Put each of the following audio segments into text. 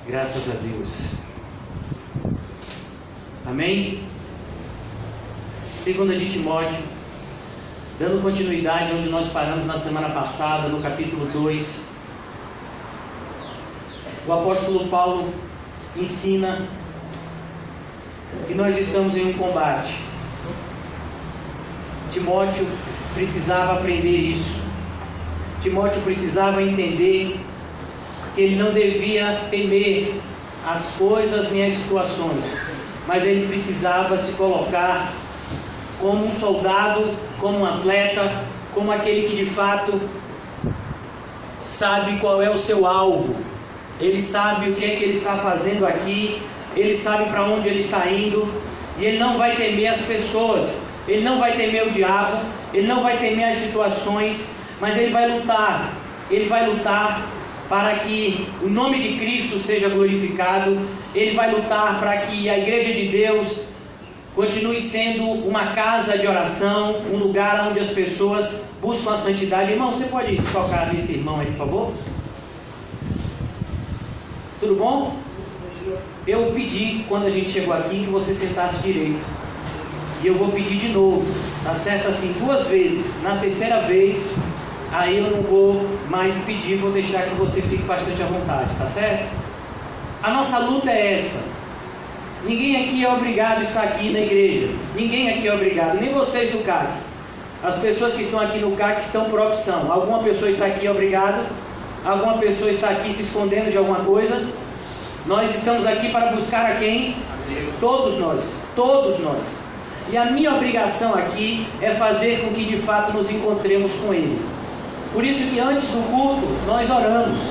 Graças a Deus. Amém? 2 de Timóteo, dando continuidade onde nós paramos na semana passada, no capítulo 2. O apóstolo Paulo ensina que nós estamos em um combate. Timóteo precisava aprender isso. Timóteo precisava entender que ele não devia temer as coisas nem as situações, mas ele precisava se colocar como um soldado, como um atleta, como aquele que de fato sabe qual é o seu alvo. Ele sabe o que é que ele está fazendo aqui, ele sabe para onde ele está indo, e ele não vai temer as pessoas, ele não vai temer o diabo, ele não vai temer as situações, mas ele vai lutar para que o nome de Cristo seja glorificado, ele vai lutar para que a igreja de Deus continue sendo uma casa de oração, um lugar onde as pessoas buscam a santidade. Irmão, você pode tocar nesse irmão aí, por favor? Tudo bom? Eu pedi, quando a gente chegou aqui, que você sentasse direito. E eu vou pedir de novo, tá certo? Assim, 2 vezes. Na terceira vez, aí eu não vou mais pedir, vou deixar que você fique bastante à vontade, tá certo? A nossa luta é essa. Ninguém aqui é obrigado a estar aqui na igreja. Ninguém aqui é obrigado, nem vocês do CAC. As pessoas que estão aqui no CAC estão por opção. Alguma pessoa está aqui obrigado, alguma pessoa está aqui se escondendo de alguma coisa. Nós estamos aqui para buscar a quem? Todos nós, todos nós. E a minha obrigação aqui é fazer com que de fato nos encontremos com Ele. Por isso que antes do culto nós oramos.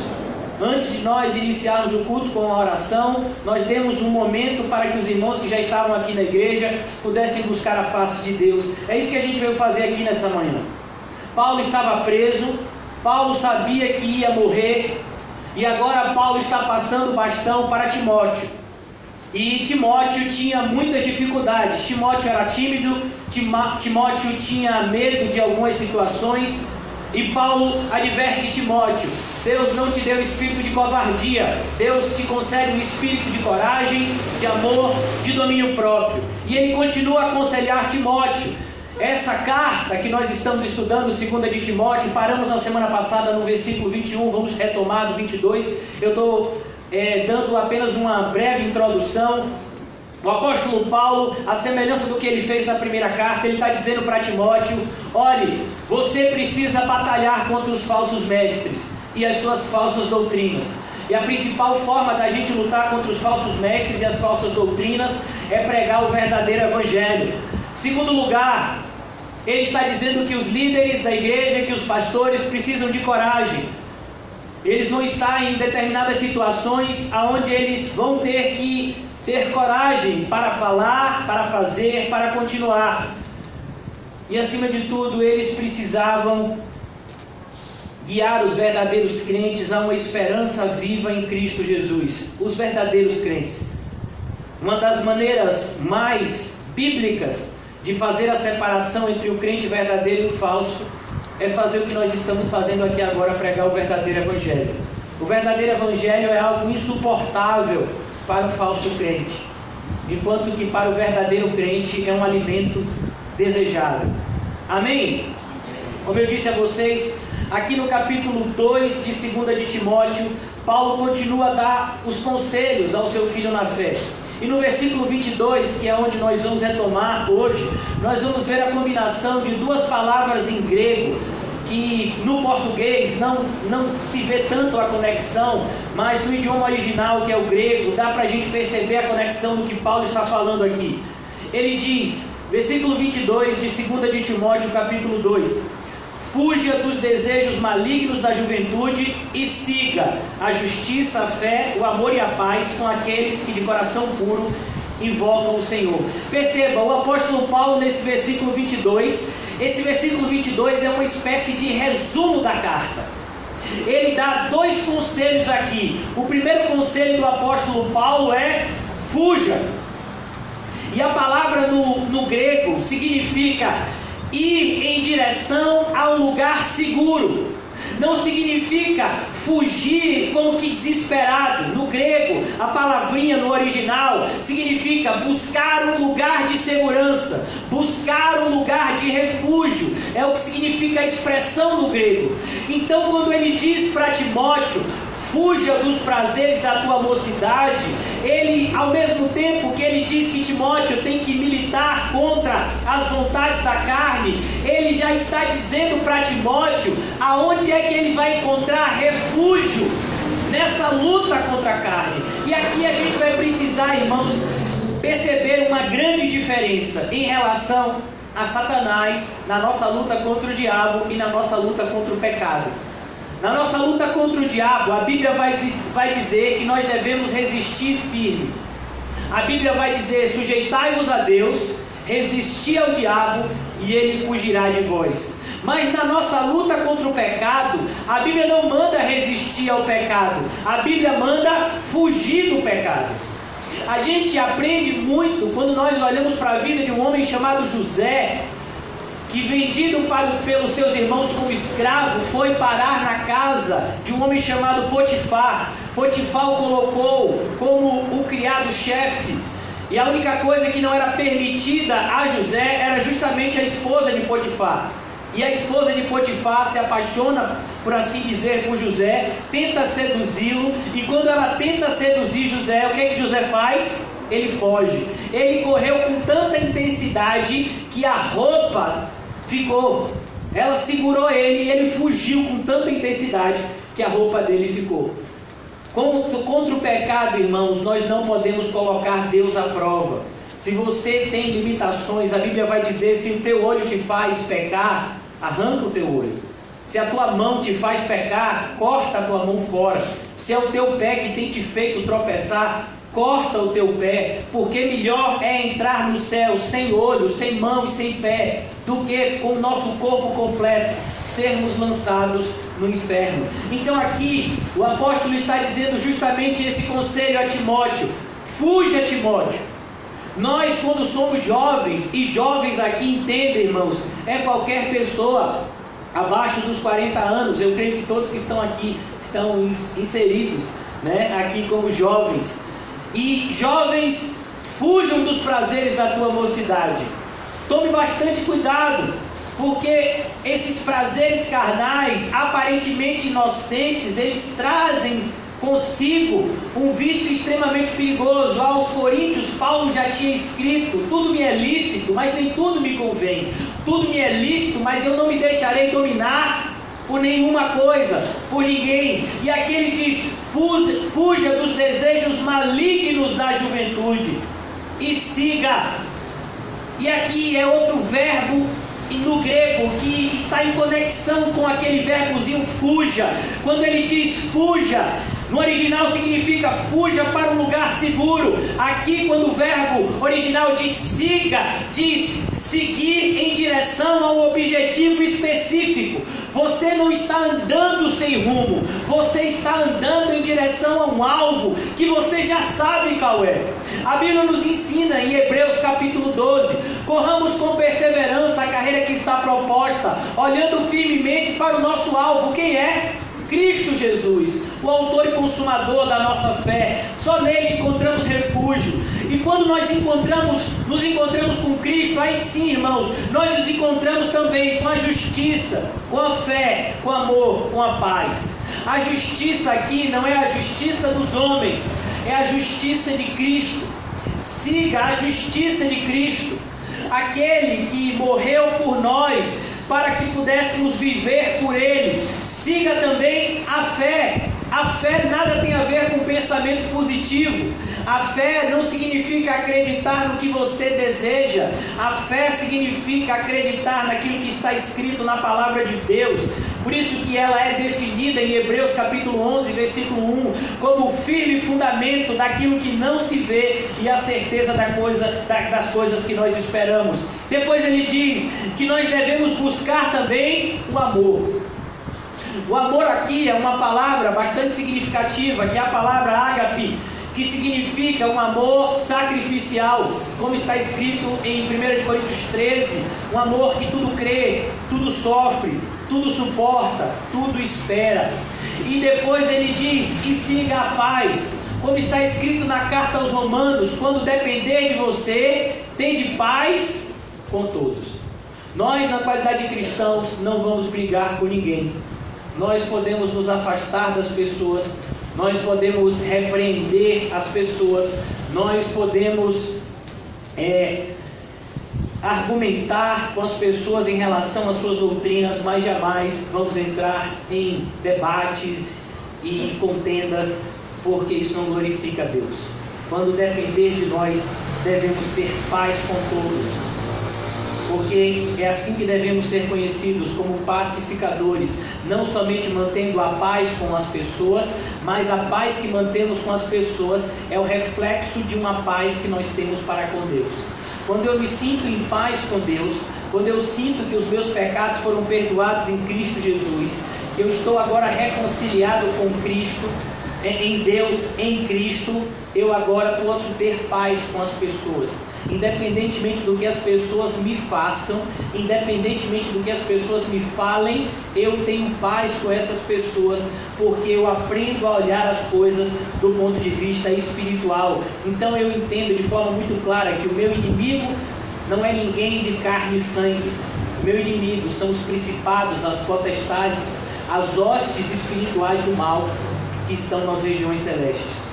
Antes de nós iniciarmos o culto com a oração, nós demos um momento para que os irmãos que já estavam aqui na igreja pudessem buscar a face de Deus. É isso que a gente veio fazer aqui nessa manhã. Paulo estava preso, Paulo sabia que ia morrer, e agora Paulo está passando o bastão para Timóteo. E Timóteo tinha muitas dificuldades. Timóteo era tímido, Timóteo tinha medo de algumas situações. E Paulo adverte Timóteo: Deus não te deu espírito de covardia, Deus te concede um espírito de coragem, de amor, de domínio próprio. E ele continua a aconselhar Timóteo. Essa carta que nós estamos estudando, 2 de Timóteo, paramos na semana passada no versículo 21, vamos retomar do 22. Eu estou dando apenas uma breve introdução. O apóstolo Paulo, a semelhança do que ele fez na primeira carta, ele está dizendo para Timóteo: olhe, você precisa batalhar contra os falsos mestres e as suas falsas doutrinas. E a principal forma da gente lutar contra os falsos mestres e as falsas doutrinas é pregar o verdadeiro evangelho. Segundo lugar, ele está dizendo que os líderes da igreja, que os pastores precisam de coragem. Eles vão estar em determinadas situações onde eles vão ter que ter coragem para falar, para fazer, para continuar. E acima de tudo, eles precisavam guiar os verdadeiros crentes a uma esperança viva em Cristo Jesus. Os verdadeiros crentes. Uma das maneiras mais bíblicas de fazer a separação entre o crente verdadeiro e o falso é fazer o que nós estamos fazendo aqui agora, pregar o verdadeiro evangelho. O verdadeiro evangelho é algo insuportável para o falso crente, enquanto que para o verdadeiro crente é um alimento desejado. Amém? Como eu disse a vocês, aqui no capítulo 2 de 2 de Timóteo, Paulo continua a dar os conselhos ao seu filho na fé. E no versículo 22, que é onde nós vamos retomar hoje, nós vamos ver a combinação de 2 palavras em grego, que no português não se vê tanto a conexão, mas no idioma original, que é o grego, dá para a gente perceber a conexão do que Paulo está falando aqui. Ele diz, versículo 22 de 2 de Timóteo, capítulo 2: fuja dos desejos malignos da juventude e siga a justiça, a fé, o amor e a paz com aqueles que de coração puro invocam o Senhor. Perceba, o apóstolo Paulo nesse versículo 22, esse versículo 22 é uma espécie de resumo da carta. Ele dá 2 conselhos aqui. O primeiro conselho do apóstolo Paulo é: fuja. E a palavra no grego significa ir em direção a um lugar seguro. Não significa fugir como que desesperado. No grego, a palavrinha no original significa buscar um lugar de segurança, buscar um lugar de refúgio. É o que significa a expressão no grego. Então, quando ele diz para Timóteo, fuja dos prazeres da tua mocidade, ele, ao mesmo tempo que ele diz que Timóteo tem que militar contra as vontades da carne, ele já está dizendo para Timóteo aonde é que ele vai encontrar refúgio nessa luta contra a carne. E aqui a gente vai precisar, irmãos, perceber uma grande diferença em relação a Satanás na nossa luta contra o diabo e na nossa luta contra o pecado. Na nossa luta contra o diabo, a Bíblia vai dizer que nós devemos resistir firme. A Bíblia vai dizer: sujeitai-vos a Deus, resisti ao diabo e ele fugirá de vós. Mas na nossa luta contra o pecado, a Bíblia não manda resistir ao pecado, a Bíblia manda fugir do pecado. A gente aprende muito quando nós olhamos para a vida de um homem chamado José, que vendido pelos seus irmãos como escravo, foi parar na casa de um homem chamado Potifar. Potifar o colocou como o criado-chefe. E a única coisa que não era permitida a José era justamente a esposa de Potifar. E a esposa de Potifar se apaixona, por assim dizer, por José, tenta seduzi-lo, e quando ela tenta seduzir José, o que é que José faz? Ele foge. Ele correu com tanta intensidade que a roupa ficou. Ela segurou ele e ele fugiu com tanta intensidade que a roupa dele ficou. Contra o pecado, irmãos, nós não podemos colocar Deus à prova. Se você tem limitações, a Bíblia vai dizer: se o teu olho te faz pecar, arranca o teu olho. Se a tua mão te faz pecar, corta a tua mão fora. Se é o teu pé que tem te feito tropeçar, corta o teu pé, porque melhor é entrar no céu sem olho, sem mão e sem pé, do que com o nosso corpo completo sermos lançados no inferno. Então aqui o apóstolo está dizendo justamente esse conselho a Timóteo: fuja, Timóteo. Nós, quando somos jovens, e jovens aqui entendem, irmãos, é qualquer pessoa abaixo dos 40 anos, eu creio que todos que estão aqui estão inseridos, aqui como jovens. E jovens, fujam dos prazeres da tua mocidade. Tome bastante cuidado, porque esses prazeres carnais, aparentemente inocentes, eles trazem consigo um vício extremamente perigoso. Aos Coríntios, Paulo já tinha escrito: tudo me é lícito, mas nem tudo me convém. Tudo me é lícito, mas eu não me deixarei dominar por nenhuma coisa, por ninguém. E aqui ele diz: fuja dos desejos malignos da juventude e siga. E aqui é outro verbo no grego que está em conexão com aquele verbozinho fuja. Quando ele diz fuja, no original significa fuja para um lugar seguro. Aqui, quando o verbo original diz siga, diz seguir em direção a um objetivo específico. Você não está andando sem rumo, você está andando em direção a um alvo que você já sabe qual é. A Bíblia nos ensina em Hebreus capítulo 12: corramos com perseverança a carreira que está proposta, olhando firmemente para o nosso alvo. Quem é? Cristo Jesus, o autor e consumador da nossa fé. Só nele encontramos refúgio. E quando nós nos encontramos com Cristo, aí sim, irmãos, nós nos encontramos também com a justiça, com a fé, com o amor, com a paz. A justiça aqui não é a justiça dos homens, é a justiça de Cristo. Siga a justiça de Cristo, aquele que morreu por nós, para que pudéssemos viver por Ele. Siga também a fé. A fé nada tem a ver com pensamento positivo. A fé não significa acreditar no que você deseja. A fé significa acreditar naquilo que está escrito na palavra de Deus. Por isso que ela é definida em Hebreus capítulo 11, versículo 1, como o firme fundamento daquilo que não se vê e a certeza das coisas que nós esperamos. Depois ele diz que nós devemos buscar também o amor. O amor aqui é uma palavra bastante significativa, que é a palavra ágape, que significa um amor sacrificial, como está escrito em 1 Coríntios 13, um amor que tudo crê, tudo sofre, tudo suporta, tudo espera. E depois ele diz: e siga a paz. Como está escrito na carta aos Romanos: quando depender de você, tende paz com todos. Nós, na qualidade de cristãos, não vamos brigar com ninguém. Nós podemos nos afastar das pessoas, nós podemos repreender as pessoas, nós podemos argumentar com as pessoas em relação às suas doutrinas, mas jamais vamos entrar em debates e contendas, porque isso não glorifica a Deus. Quando depender de nós, devemos ter paz com todos, porque é assim que devemos ser conhecidos, como pacificadores, não somente mantendo a paz com as pessoas, mas a paz que mantemos com as pessoas é o reflexo de uma paz que nós temos para com Deus. Quando eu me sinto em paz com Deus, quando eu sinto que os meus pecados foram perdoados em Cristo Jesus, que eu estou agora reconciliado com Cristo, em Deus, em Cristo, eu agora posso ter paz com as pessoas, independentemente do que as pessoas me façam, independentemente do que as pessoas me falem, eu tenho paz com essas pessoas, porque eu aprendo a olhar as coisas do ponto de vista espiritual. Então eu entendo de forma muito clara que o meu inimigo não é ninguém de carne e sangue. O meu inimigo são os principados, as potestades, as hostes espirituais do mal que estão nas regiões celestes.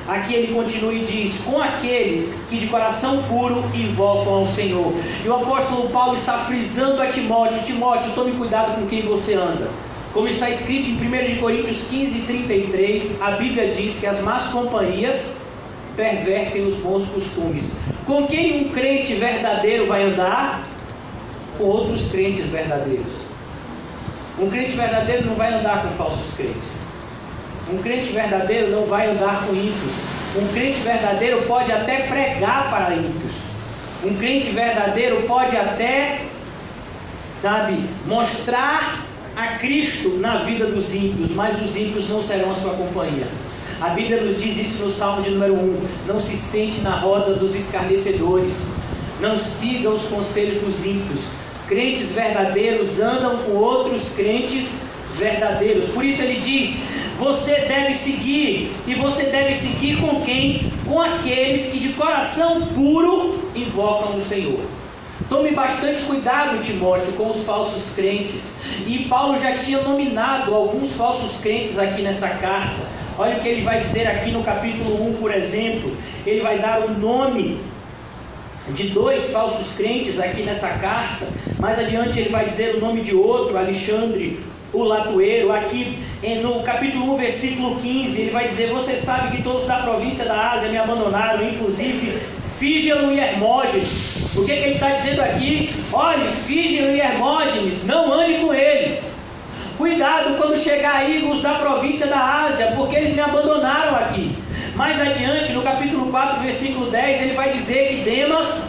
Aqui ele continua e diz: com aqueles que de coração puro invocam ao Senhor. E o apóstolo Paulo está frisando a Timóteo: Timóteo, tome cuidado com quem você anda. Como está escrito em 1 Coríntios 15:33, a Bíblia diz que as más companhias pervertem os bons costumes. Com quem um crente verdadeiro vai andar? Com outros crentes verdadeiros. Um crente verdadeiro não vai andar com falsos crentes. Um crente verdadeiro não vai andar com ímpios. Um crente verdadeiro pode até pregar para ímpios. Um crente verdadeiro pode até, mostrar a Cristo na vida dos ímpios, mas os ímpios não serão a sua companhia. A Bíblia nos diz isso no Salmo de número 1: não se sente na roda dos escarnecedores, não siga os conselhos dos ímpios. Crentes verdadeiros andam com outros crentes verdadeiros. Por isso ele diz: você deve seguir, e você deve seguir com quem? Com aqueles que de coração puro invocam o Senhor. Tome bastante cuidado, Timóteo, com os falsos crentes. E Paulo já tinha nominado alguns falsos crentes aqui nessa carta. Olha o que ele vai dizer aqui no capítulo 1, por exemplo. Ele vai dar o nome de 2 falsos crentes aqui nessa carta. Mais adiante ele vai dizer o nome de outro, Alexandre o latoeiro. Aqui no capítulo 1, versículo 15, ele vai dizer: você sabe que todos da província da Ásia me abandonaram, inclusive Fígelo e Hermógenes. O que ele está dizendo aqui? Olhe, Fígelo e Hermógenes, não ande com eles. Cuidado quando chegar aí os da província da Ásia, porque eles me abandonaram aqui. Mais adiante, no capítulo 4, versículo 10, ele vai dizer que Demas,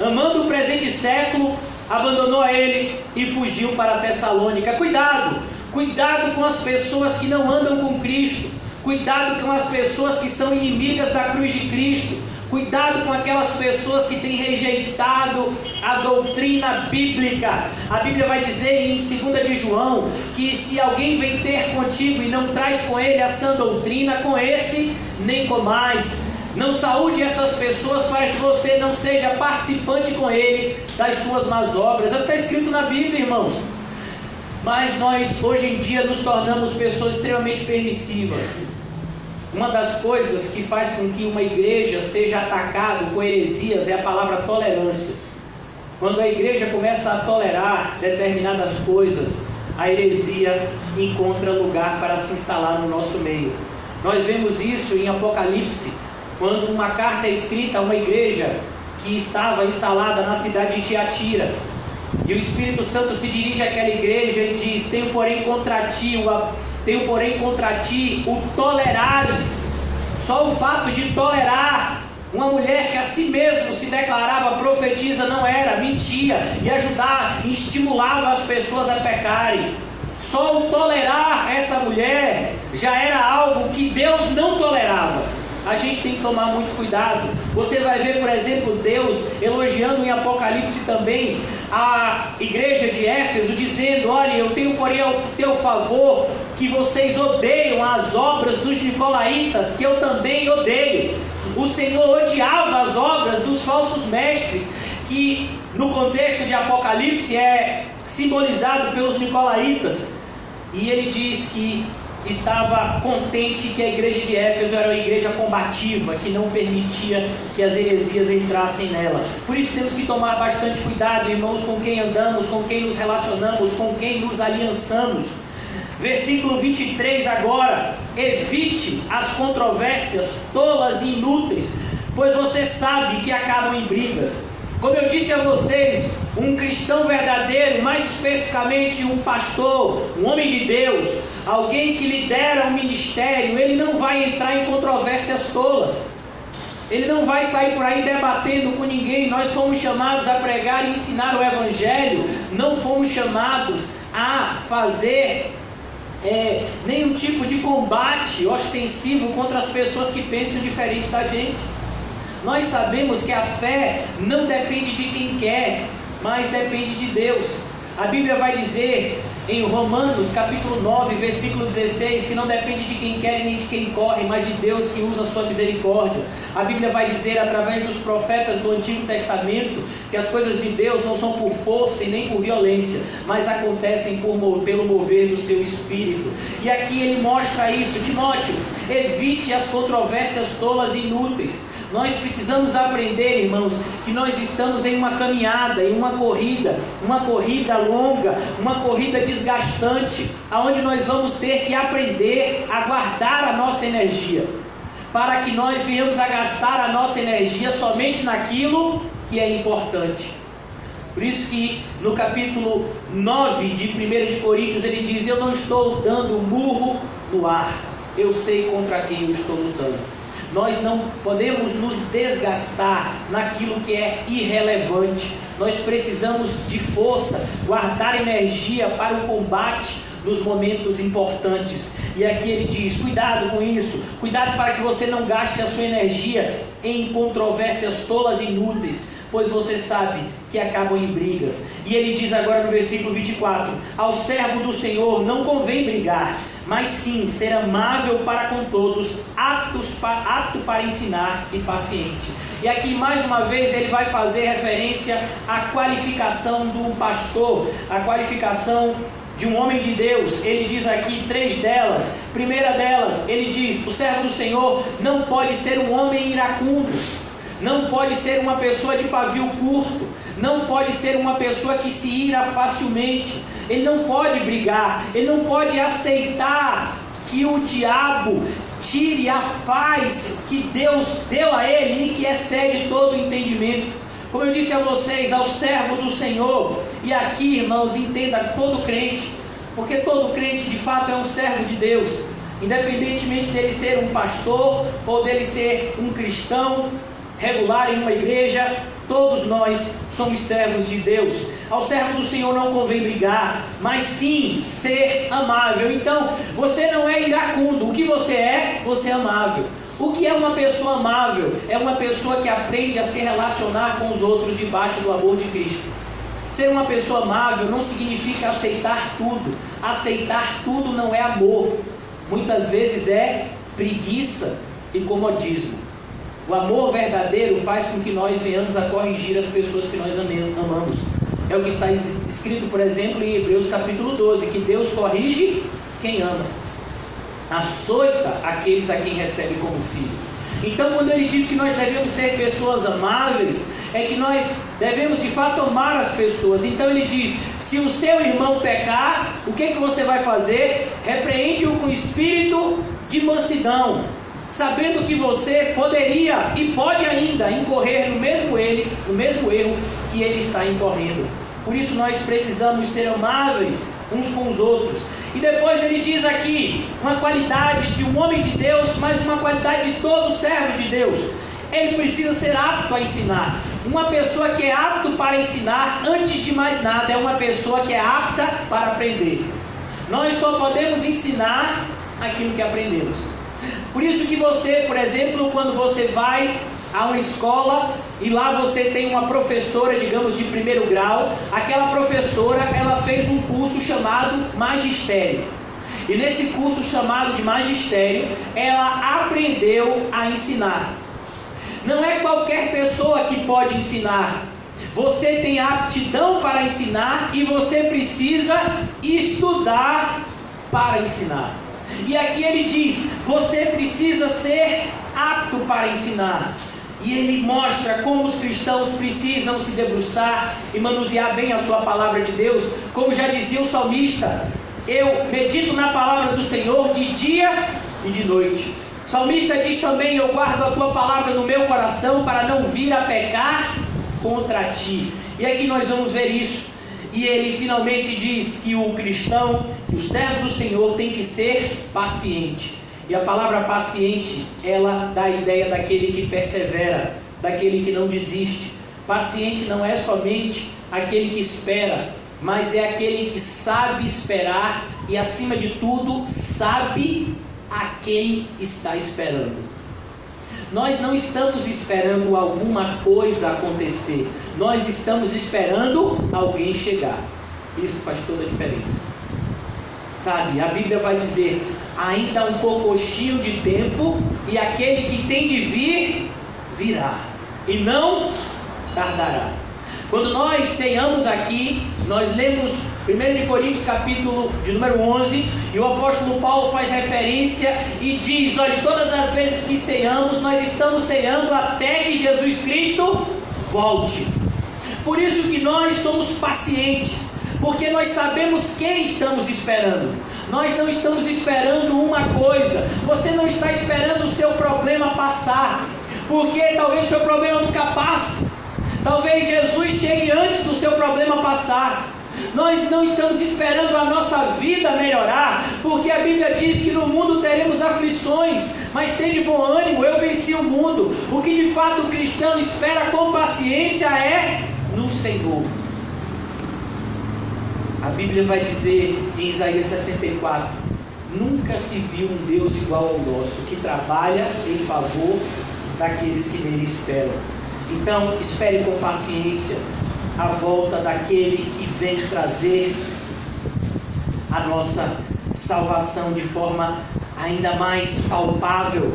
amando o presente século, abandonou a ele e fugiu para Tessalônica. Cuidado com as pessoas que não andam com Cristo. Cuidado com as pessoas que são inimigas da cruz de Cristo. Cuidado com aquelas pessoas que têm rejeitado a doutrina bíblica. A Bíblia vai dizer em 2 de João que se alguém vem ter contigo e não traz com ele a sã doutrina, com esse nem comais. Não saúde essas pessoas para que você não seja participante com ele das suas más obras. É o que está escrito na Bíblia, irmãos. Mas nós hoje em dia nos tornamos pessoas extremamente permissivas. Uma das coisas que faz com que uma igreja seja atacada com heresias é a palavra tolerância. Quando a igreja começa a tolerar determinadas coisas, a heresia encontra lugar para se instalar no nosso meio. Nós vemos isso em Apocalipse, quando uma carta é escrita a uma igreja que estava instalada na cidade de Tiatira. E o Espírito Santo se dirige àquela igreja e diz: tenho porém contra ti o tolerares. Só o fato de tolerar uma mulher que a si mesmo se declarava profetisa, não era, mentia, e estimulava as pessoas a pecarem. Só o tolerar essa mulher já era algo que Deus não tolerava. a gente tem que tomar muito cuidado. Você vai ver, por exemplo, Deus elogiando em Apocalipse também a igreja de Éfeso, dizendo: olha, eu tenho porém ao teu favor que vocês odeiam as obras dos nicolaítas, que eu também odeio. O Senhor odiava as obras dos falsos mestres, que no contexto de Apocalipse é simbolizado pelos nicolaítas. E ele diz que estava contente que a igreja de Éfeso era uma igreja combativa, que não permitia que as heresias entrassem nela. Por isso temos que tomar bastante cuidado, irmãos, com quem andamos, com quem nos relacionamos, com quem nos aliançamos. Versículo 23 agora: evite as controvérsias tolas e inúteis, pois você sabe que acabam em brigas. Como eu disse a vocês, um cristão verdadeiro, mais especificamente um pastor, um homem de Deus, alguém que lidera um ministério, ele não vai entrar em controvérsias tolas. Ele não vai sair por aí debatendo com ninguém. Nós fomos chamados a pregar e ensinar o Evangelho, não fomos chamados a fazer nenhum tipo de combate ostensivo contra as pessoas que pensam diferente da gente. Nós sabemos que a fé não depende de quem quer, mas depende de Deus. A Bíblia vai dizer em Romanos capítulo 9, versículo 16, que não depende de quem quer e nem de quem corre, mas de Deus que usa a sua misericórdia. A Bíblia vai dizer através dos profetas do Antigo Testamento que as coisas de Deus não são por força e nem por violência, mas acontecem pelo mover do seu Espírito. E aqui ele mostra isso. Timóteo, evite as controvérsias tolas e inúteis. Nós precisamos aprender, irmãos, que nós estamos em uma caminhada, em uma corrida longa, uma corrida desgastante, aonde nós vamos ter que aprender a guardar a nossa energia, para que nós venhamos a gastar a nossa energia somente naquilo que é importante. Por isso que no capítulo 9 de 1 de Coríntios ele diz: eu não estou dando murro no ar, eu sei contra quem eu estou lutando. Nós não podemos nos desgastar naquilo que é irrelevante. Nós precisamos de força, guardar energia para o combate nos momentos importantes. E aqui ele diz: cuidado com isso, cuidado para que você não gaste a sua energia em controvérsias tolas e inúteis, pois você sabe que acabam em brigas. E ele diz agora no versículo 24: ao servo do Senhor não convém brigar, mas sim ser amável para com todos, apto para ensinar e paciente. E aqui mais uma vez ele vai fazer referência à qualificação de um pastor, à qualificação de um homem de Deus. Ele diz aqui 3 delas. Primeira delas, ele diz: o servo do Senhor não pode ser um homem iracundo, não pode ser uma pessoa de pavio curto, não pode ser uma pessoa que se ira facilmente. Ele não pode brigar, ele não pode aceitar que o diabo tire a paz que Deus deu a ele e que excede todo o entendimento. Como eu disse a vocês, ao servo do Senhor, e aqui, irmãos, entenda, todo crente, porque todo crente de fato é um servo de Deus, independentemente dele ser um pastor ou dele ser um cristão regular em uma igreja, todos nós somos servos de Deus. Ao servo do Senhor não convém brigar, mas sim ser amável. Então, você não é iracundo. O que você é? Você é amável. O que é uma pessoa amável? É uma pessoa que aprende a se relacionar com os outros debaixo do amor de Cristo. Ser uma pessoa amável não significa aceitar tudo. Aceitar tudo não é amor. Muitas vezes é preguiça e comodismo. O amor verdadeiro faz com que nós venhamos a corrigir as pessoas que nós amamos. É o que está escrito, por exemplo, em Hebreus capítulo 12, que Deus corrige quem ama, açoita aqueles a quem recebe como filho. Então, quando ele diz que nós devemos ser pessoas amáveis, é que nós devemos de fato amar as pessoas. Então ele diz: se o seu irmão pecar, o que você vai fazer? Repreende-o com espírito de mansidão, sabendo que você poderia e pode ainda incorrer no mesmo erro que ele está incorrendo. Por isso nós precisamos ser amáveis uns com os outros. E depois ele diz aqui uma qualidade de um homem de Deus, mas uma qualidade de todo servo de Deus: ele precisa ser apto a ensinar. Uma pessoa que é apto para ensinar, antes de mais nada, é uma pessoa que é apta para aprender. Nós só podemos ensinar aquilo que aprendemos. Por isso que você, por exemplo, quando você vai a uma escola e lá você tem uma professora, digamos, de primeiro grau, aquela professora, ela fez um curso chamado magistério. E nesse curso chamado de magistério, ela aprendeu a ensinar. Não é qualquer pessoa que pode ensinar. Você tem aptidão para ensinar e você precisa estudar para ensinar. E aqui ele diz, você precisa ser apto para ensinar. E ele mostra como os cristãos precisam se debruçar e manusear bem a sua palavra de Deus. Como já dizia o salmista, eu medito na palavra do Senhor de dia e de noite. O salmista diz também, eu guardo a tua palavra no meu coração para não vir a pecar contra ti. E aqui nós vamos ver isso. E ele finalmente diz que o cristão, que o servo do Senhor tem que ser paciente. E a palavra paciente, ela dá a ideia daquele que persevera, daquele que não desiste. Paciente não é somente aquele que espera, mas é aquele que sabe esperar e, acima de tudo, sabe a quem está esperando. Nós não estamos esperando alguma coisa acontecer, nós estamos esperando alguém chegar. Isso faz toda a diferença. Sabe, a Bíblia vai dizer, ainda um pouquinho de tempo, e aquele que tem de vir, virá, e não tardará. Quando nós ceiamos aqui, nós lemos 1 Coríntios capítulo de número 11, e o apóstolo Paulo faz referência e diz, olha, todas as vezes que ceiamos, nós estamos ceando até que Jesus Cristo volte. Por isso que nós somos pacientes, porque nós sabemos quem estamos esperando. Nós não estamos esperando uma coisa. Você não está esperando o seu problema passar, porque talvez o seu problema nunca passe. Talvez Jesus chegue antes do seu problema passar. Nós não estamos esperando a nossa vida melhorar, porque a Bíblia diz que no mundo teremos aflições, mas tem de bom ânimo, eu venci o mundo. O que de fato o cristão espera com paciência é no Senhor. A Bíblia vai dizer em Isaías 64, nunca se viu um Deus igual ao nosso, que trabalha em favor daqueles que nele esperam. Então, espere com paciência a volta daquele que vem trazer a nossa salvação de forma ainda mais palpável.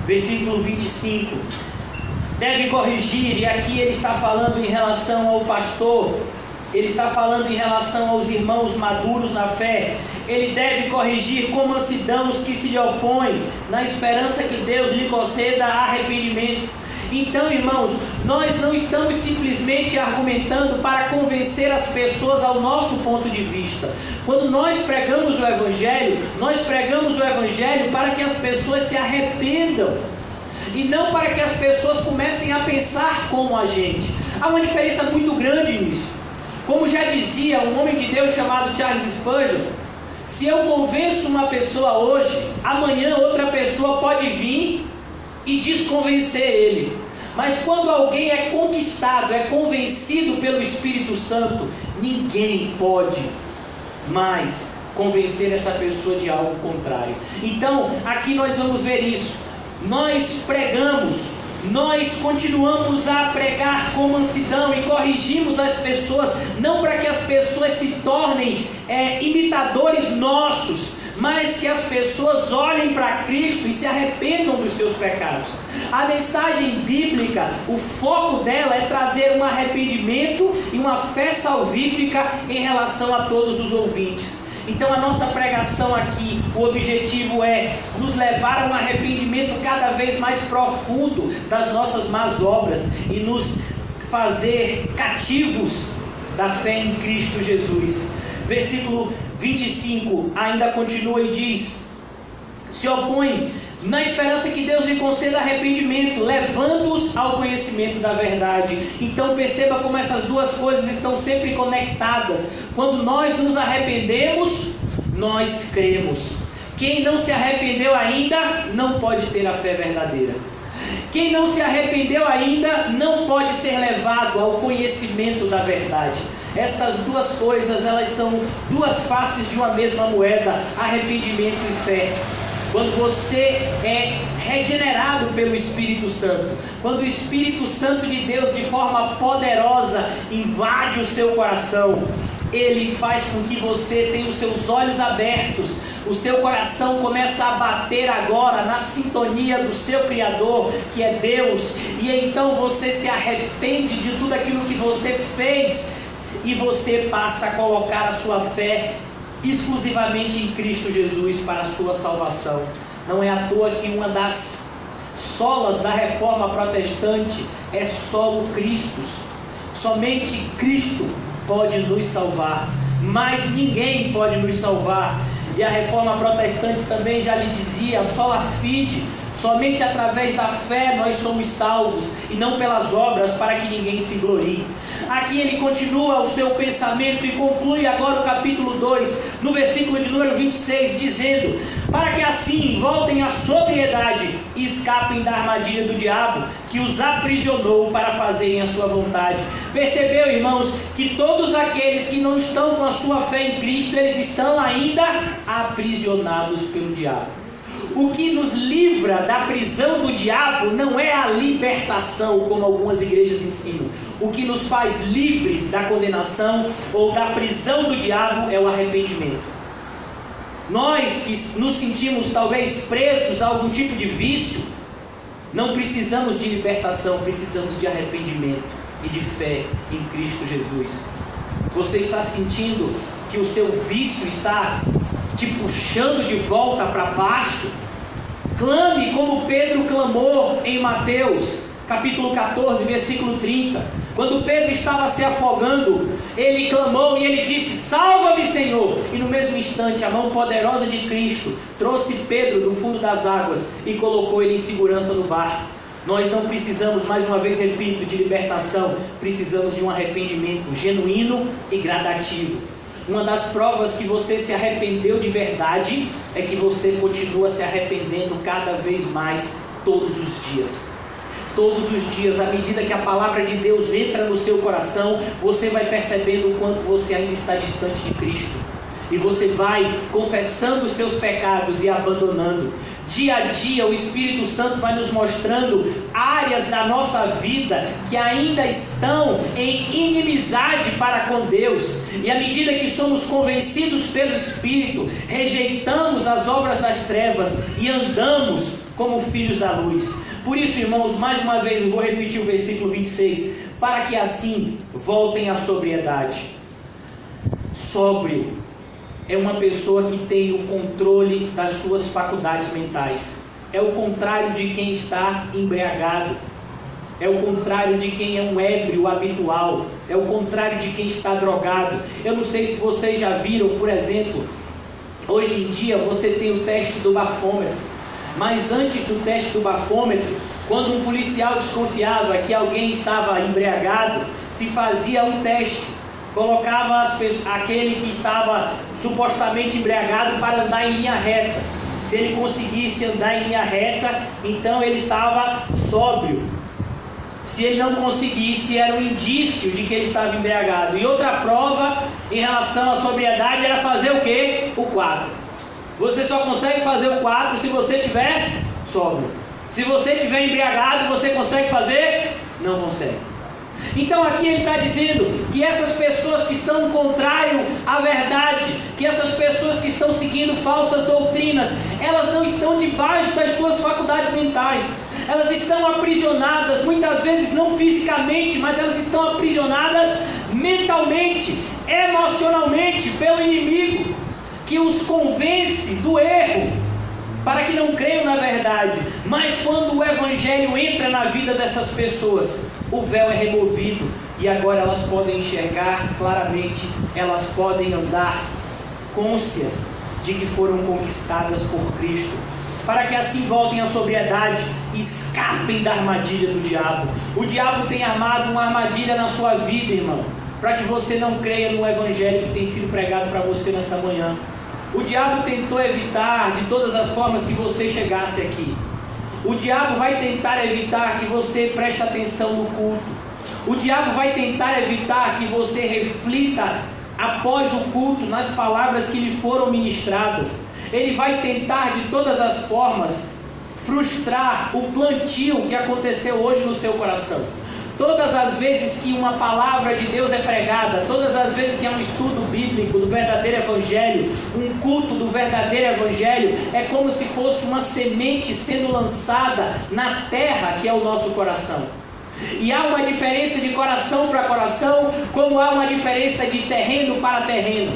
Versículo 25. Deve corrigir, e aqui ele está falando em relação ao pastor, ele está falando em relação aos irmãos maduros na fé. Ele deve corrigir com mansidão os que se lhe opõem, na esperança que Deus lhe conceda arrependimento. Então, irmãos, nós não estamos simplesmente argumentando para convencer as pessoas ao nosso ponto de vista. Quando nós pregamos o Evangelho, nós pregamos o Evangelho para que as pessoas se arrependam, e não para que as pessoas comecem a pensar como a gente. Há uma diferença muito grande nisso. Como já dizia um homem de Deus chamado Charles Spurgeon, se eu convenço uma pessoa hoje, amanhã outra pessoa pode vir e desconvencer ele. Mas quando alguém é conquistado, é convencido pelo Espírito Santo, ninguém pode mais convencer essa pessoa de algo contrário. Então, aqui nós vamos ver isso. Nós pregamos, nós continuamos a pregar com mansidão e corrigimos as pessoas, não para que as pessoas se tornem imitadores nossos, mas que as pessoas olhem para Cristo e se arrependam dos seus pecados. A mensagem bíblica, o foco dela é trazer um arrependimento e uma fé salvífica em relação a todos os ouvintes. Então a nossa pregação aqui, o objetivo é nos levar a um arrependimento cada vez mais profundo das nossas más obras e nos fazer cativos da fé em Cristo Jesus. Versículo 25 ainda continua e diz: se opõe na esperança que Deus lhe conceda arrependimento, levando-os ao conhecimento da verdade. Então perceba como essas duas coisas estão sempre conectadas. Quando nós nos arrependemos, nós cremos. Quem não se arrependeu ainda não pode ter a fé verdadeira. Quem não se arrependeu ainda não pode ser levado ao conhecimento da verdade. Essas duas coisas, elas são duas faces de uma mesma moeda: arrependimento e fé. quando você é regenerado pelo Espírito Santo, quando o Espírito Santo de Deus de forma poderosa invade o seu coração, ele faz com que você tenha os seus olhos abertos, o seu coração começa a bater agora na sintonia do seu Criador, que é Deus, e então você se arrepende de tudo aquilo que você fez, e você passa a colocar a sua fé exclusivamente em Cristo Jesus para a sua salvação. Não é à toa que uma das solas da reforma protestante é solo Cristo. Somente Cristo pode nos salvar, mas ninguém pode nos salvar. E a reforma protestante também já lhe dizia: sola fide, somente através da fé nós somos salvos, e não pelas obras, para que ninguém se glorie. Aqui ele continua o seu pensamento e conclui agora o capítulo 2, no versículo de número 26, dizendo: para que assim voltem à sobriedade e escapem da armadilha do diabo, que os aprisionou para fazerem a sua vontade. Percebeu, irmãos, que todos aqueles que não estão com a sua fé em Cristo, eles estão ainda aprisionados pelo diabo. O que nos livra da prisão do diabo não é a libertação, como algumas igrejas ensinam. O que nos faz livres da condenação ou da prisão do diabo é o arrependimento. Nós que nos sentimos talvez presos a algum tipo de vício, não precisamos de libertação, precisamos de arrependimento e de fé em Cristo Jesus. Você está sentindo que o seu vício está te puxando de volta para baixo? Clame como Pedro clamou em Mateus capítulo 14, versículo 30. Quando Pedro estava se afogando, ele clamou e ele disse: salva-me, Senhor. E no mesmo instante a mão poderosa de Cristo trouxe Pedro do fundo das águas e colocou ele em segurança no barco. Nós não precisamos, mais uma vez repito, de libertação, precisamos de um arrependimento genuíno e gradativo. Uma das provas que você se arrependeu de verdade é que você continua se arrependendo cada vez mais todos os dias. Todos os dias, à medida que a palavra de Deus entra no seu coração, você vai percebendo o quanto você ainda está distante de Cristo. E você vai confessando os seus pecados e abandonando. Dia a dia o Espírito Santo vai nos mostrando áreas da nossa vida que ainda estão em inimizade para com Deus. E à medida que somos convencidos pelo Espírito, rejeitamos as obras das trevas e andamos como filhos da luz. Por isso, irmãos, mais uma vez eu vou repetir o versículo 26. Para que assim voltem à sobriedade. Sóbrio é uma pessoa que tem o controle das suas faculdades mentais. É o contrário de quem está embriagado. É o contrário de quem é um ébrio habitual. É o contrário de quem está drogado. Eu não sei se vocês já viram, por exemplo, hoje em dia você tem o teste do bafômetro. Mas antes do teste do bafômetro, quando um policial desconfiava que alguém estava embriagado, se fazia um teste. Colocava aquele que estava supostamente embriagado para andar em linha reta. Se ele conseguisse andar em linha reta, então ele estava sóbrio. Se ele não conseguisse, era um indício de que ele estava embriagado. E outra prova em relação à sobriedade era fazer o quê? O 4. Você só consegue fazer o 4 se você estiver sóbrio. Se você estiver embriagado, você consegue fazer? Não consegue. Então aqui ele está dizendo que essas pessoas que estão contrário à verdade, que essas pessoas que estão seguindo falsas doutrinas, elas não estão debaixo das suas faculdades mentais. Elas estão aprisionadas, muitas vezes não fisicamente, mas elas estão aprisionadas mentalmente, emocionalmente, pelo inimigo, que os convence do erro, para que não creiam na verdade. Mas quando o Evangelho entra na vida dessas pessoas, o véu é removido e agora elas podem enxergar claramente, elas podem andar cônscias de que foram conquistadas por Cristo, para que assim voltem à sobriedade e escapem da armadilha do diabo. O diabo tem armado uma armadilha na sua vida, irmão, para que você não creia no Evangelho que tem sido pregado para você nessa manhã. O diabo tentou evitar de todas as formas que você chegasse aqui. O diabo vai tentar evitar que você preste atenção no culto. O diabo vai tentar evitar que você reflita após o culto nas palavras que lhe foram ministradas. ele vai tentar de todas as formas frustrar o plantio que aconteceu hoje no seu coração. Todas as vezes que uma palavra de Deus é pregada, todas as vezes que há um estudo bíblico do verdadeiro evangelho, um culto do verdadeiro evangelho, é como se fosse uma semente sendo lançada na terra que é o nosso coração. E há uma diferença de coração para coração, como há uma diferença de terreno para terreno.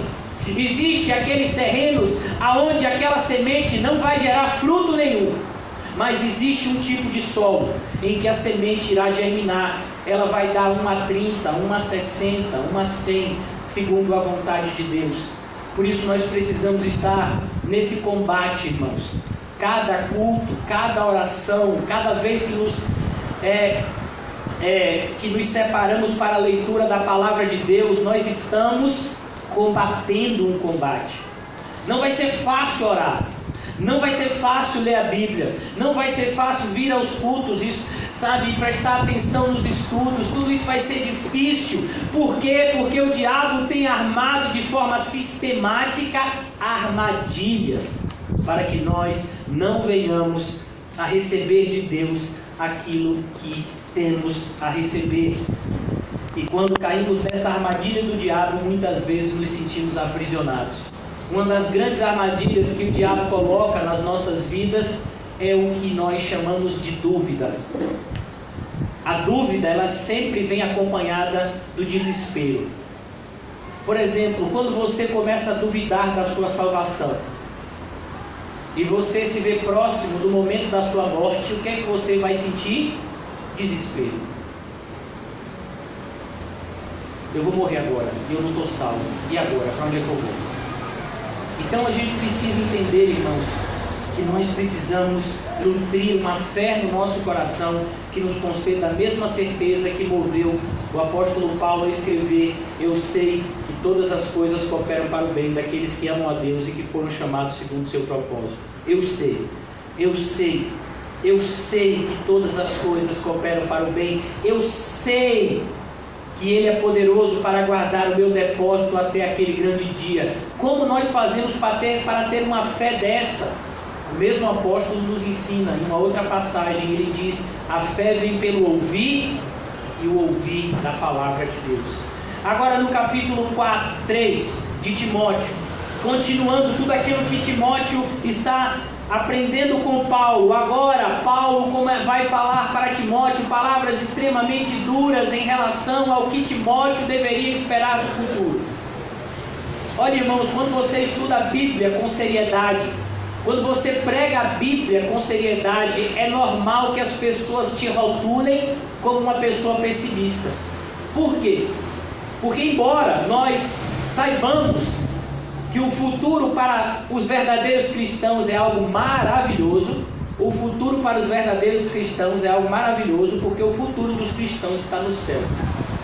Existe aqueles terrenos aonde aquela semente não vai gerar fruto nenhum, mas existe um tipo de solo em que a semente irá germinar. Ela vai dar uma 30, uma 60, uma 100, segundo a vontade de Deus. Por isso nós precisamos estar nesse combate, irmãos. Cada culto, cada oração, cada vez que nos separamos para a leitura da palavra de Deus, nós estamos combatendo um combate. Não vai ser fácil orar, não vai ser fácil ler a Bíblia, não vai ser fácil vir aos cultos, prestar atenção nos estudos, tudo isso vai ser difícil. Por quê? Porque o diabo tem armado de forma sistemática armadilhas para que nós não venhamos a receber de Deus aquilo que temos a receber. E quando caímos nessa armadilha do diabo, muitas vezes nos sentimos aprisionados. Uma das grandes armadilhas que o diabo coloca nas nossas vidas é o que nós chamamos de dúvida. A dúvida, ela sempre vem acompanhada do desespero. Por exemplo, quando você começa a duvidar da sua salvação e você se vê próximo do momento da sua morte, o que é que você vai sentir? Desespero. Eu vou morrer agora, e eu não estou salvo. E agora? Para onde é que eu vou? Então a gente precisa entender, irmãos, que nós precisamos nutrir uma fé no nosso coração que nos conceda a mesma certeza que moveu o apóstolo Paulo a escrever: eu sei que todas as coisas cooperam para o bem daqueles que amam a Deus e que foram chamados segundo o seu propósito. Eu sei que todas as coisas cooperam para o bem. Eu sei que Ele é poderoso para guardar o meu depósito até aquele grande dia. Como nós fazemos para ter uma fé dessa? O mesmo apóstolo nos ensina em uma outra passagem. Ele diz: a fé vem pelo ouvir, e o ouvir da palavra de Deus. Agora no capítulo 3 de Timóteo, continuando tudo aquilo que Timóteo está aprendendo com Paulo. Agora Paulo vai falar para Timóteo palavras extremamente duras em relação ao que Timóteo deveria esperar do futuro. Olha, irmãos, quando você estuda a Bíblia com seriedade, quando você prega a Bíblia com seriedade, é normal que as pessoas te rotulem como uma pessoa pessimista. Por quê? Porque embora nós saibamos que o futuro para os verdadeiros cristãos é algo maravilhoso, o futuro para os verdadeiros cristãos é algo maravilhoso, porque o futuro dos cristãos está no céu.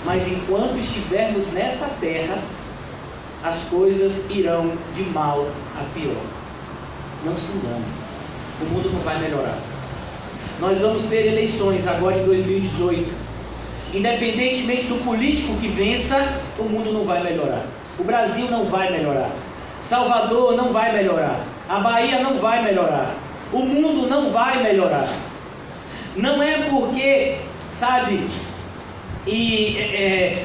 Mas enquanto estivermos nessa terra, as coisas irão de mal a pior. Não se engane, o mundo não vai melhorar. Nós vamos ter eleições agora em 2018. Independentemente do político que vença, o mundo não vai melhorar. O Brasil não vai melhorar. Salvador não vai melhorar. A Bahia não vai melhorar. O mundo não vai melhorar. Não é porque,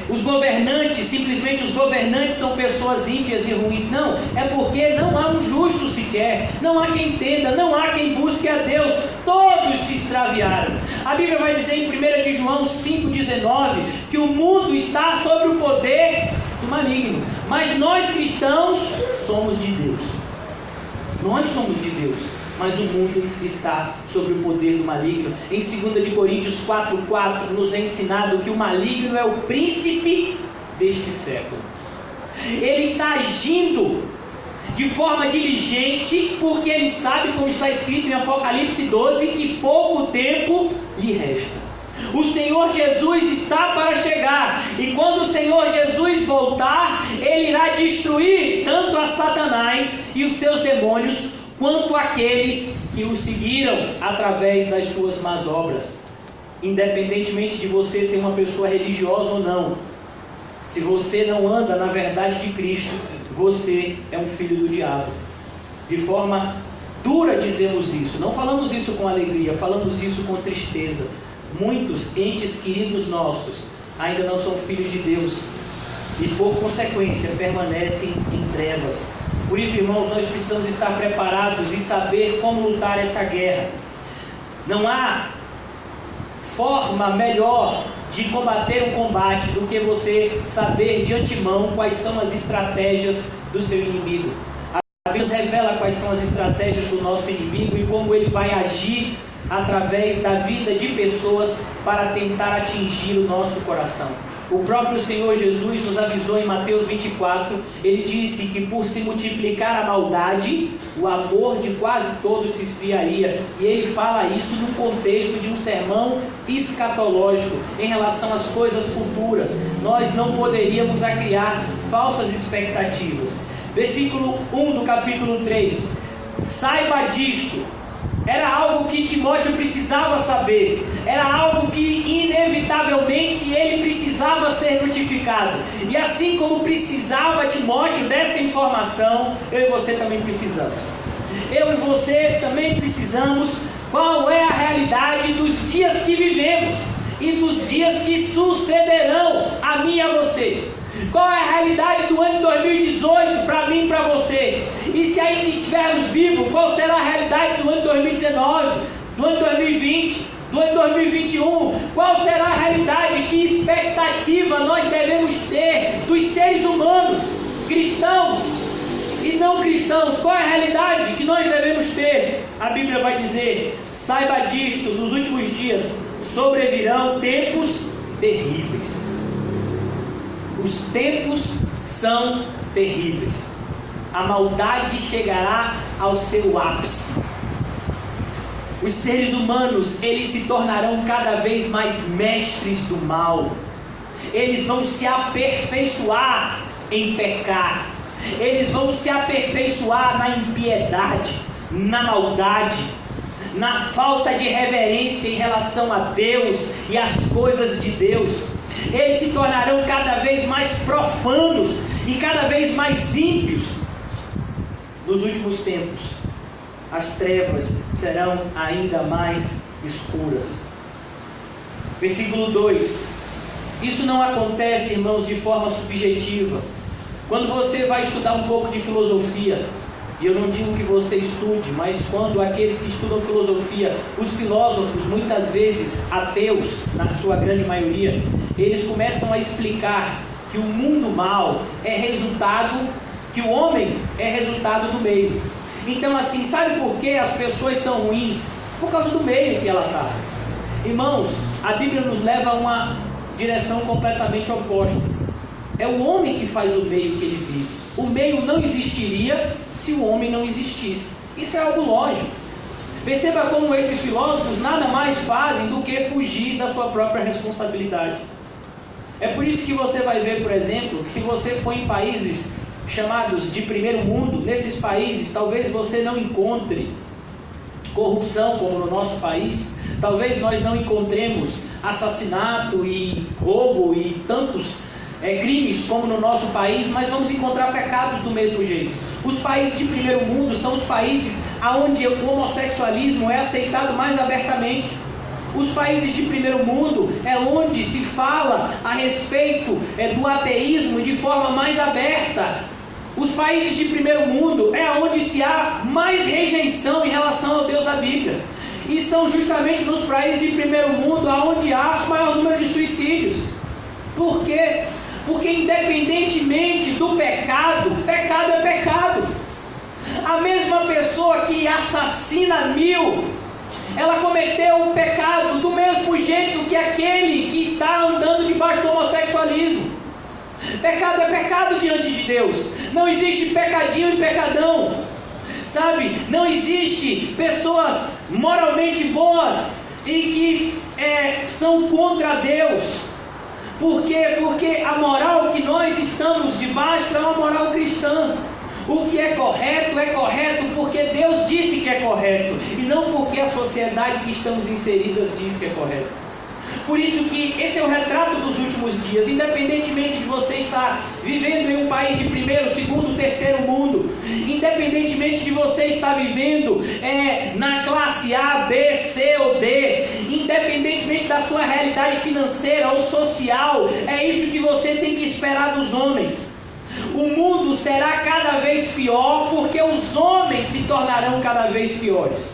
os governantes, simplesmente os governantes são pessoas ímpias e ruins. Não, é porque não há um justo sequer. Não há quem entenda, não há quem busque a Deus. Todos se extraviaram. A Bíblia vai dizer em 1 de João 5,19 que o mundo está sob o poder do maligno. Mas nós cristãos somos de Deus. Nós somos de Deus. Mas o mundo está sob o poder do maligno. Em 2 de Coríntios 4,4 nos é ensinado que o maligno é o príncipe deste século. Ele está agindo de forma diligente, porque ele sabe, como está escrito em Apocalipse 12, que pouco tempo lhe resta. O Senhor Jesus está para chegar, e quando o Senhor Jesus voltar, Ele irá destruir tanto a Satanás e os seus demônios, quanto aqueles que o seguiram através das suas más obras. Independentemente de você ser uma pessoa religiosa ou não, se você não anda na verdade de Cristo, você é um filho do diabo. De forma dura dizemos isso, não falamos isso com alegria, falamos isso com tristeza. Muitos entes queridos nossos ainda não são filhos de Deus e, por consequência, permanecem em trevas. Por isso, irmãos, nós precisamos estar preparados e saber como lutar essa guerra. Não há forma melhor de combater um combate do que você saber de antemão quais são as estratégias do seu inimigo. A Bíblia nos revela quais são as estratégias do nosso inimigo e como ele vai agir através da vida de pessoas para tentar atingir o nosso coração. O próprio Senhor Jesus nos avisou em Mateus 24, ele disse que por se multiplicar a maldade, o amor de quase todos se esfriaria. E ele fala isso no contexto de um sermão escatológico, em relação às coisas futuras. Nós não poderíamos criar falsas expectativas. Versículo 1 do capítulo 3. Saiba disto. Era algo que Timóteo precisava saber. Era algo que inevitavelmente ele precisava ser notificado. E assim como precisava Timóteo dessa informação, eu e você também precisamos. Eu e você também precisamos. Qual é a realidade dos dias que vivemos e dos dias que sucederão a mim e a você? Qual é a realidade do ano 2018 para mim e para você? E se ainda estivermos vivos, qual será a realidade do ano 2019, do ano 2020, do ano 2021? Qual será a realidade? Que expectativa nós devemos ter dos seres humanos, cristãos e não cristãos? Qual é a realidade que nós devemos ter? A Bíblia vai dizer: saiba disto, nos últimos dias sobrevirão tempos terríveis. Os tempos são terríveis. A maldade chegará ao seu ápice. Os seres humanos, eles se tornarão cada vez mais mestres do mal. Eles vão se aperfeiçoar em pecar. Eles vão se aperfeiçoar na impiedade, na maldade, na falta de reverência em relação a Deus e às coisas de Deus. Eles se tornarão cada vez mais profanos e cada vez mais ímpios. Nos últimos tempos, as trevas serão ainda mais escuras. Versículo 2. Isso não acontece, irmãos, de forma subjetiva. Quando você vai estudar um pouco de filosofia, e eu não digo que você estude, mas quando aqueles que estudam filosofia, os filósofos, muitas vezes ateus, na sua grande maioria, eles começam a explicar que o mundo mal é resultado, que o homem é resultado do meio. Então, assim, sabe por que as pessoas são ruins? Por causa do meio que ela está. Irmãos, a Bíblia nos leva a uma direção completamente oposta. É o homem que faz o meio que ele vive. O meio não existiria se o homem não existisse. Isso é algo lógico. Perceba como esses filósofos nada mais fazem do que fugir da sua própria responsabilidade. É por isso que você vai ver, por exemplo, que se você for em países chamados de primeiro mundo, nesses países talvez você não encontre corrupção como no nosso país. Talvez nós não encontremos assassinato e roubo e tantos crimes como no nosso país, mas vamos encontrar pecados do mesmo jeito. Os países de primeiro mundo são os países onde o homossexualismo é aceitado mais abertamente. Os países de primeiro mundo é onde se fala a respeito do ateísmo de forma mais aberta. Os países de primeiro mundo é onde se há mais rejeição em relação ao Deus da Bíblia. E são justamente nos países de primeiro mundo onde há o maior número de suicídios. Por quê? Porque independentemente do pecado, pecado é pecado. A mesma pessoa que assassina 1000, ela cometeu o pecado do mesmo jeito que aquele que está andando debaixo do homossexualismo. Pecado é pecado diante de Deus. Não existe pecadinho e pecadão. Sabe? Não existe pessoas moralmente boas e que são contra Deus. Por quê? Porque a moral que nós estamos debaixo é uma moral cristã. O que é correto porque Deus disse que é correto, e não porque a sociedade que estamos inseridas diz que é correto. Por isso que esse é o retrato dos últimos dias. Independentemente de você estar vivendo em um país de primeiro, segundo, terceiro mundo, independentemente de você estar vivendo na classe A, B, C ou D, independentemente da sua realidade financeira ou social, é isso que você tem que esperar dos homens. O mundo será cada vez pior porque os homens se tornarão cada vez piores.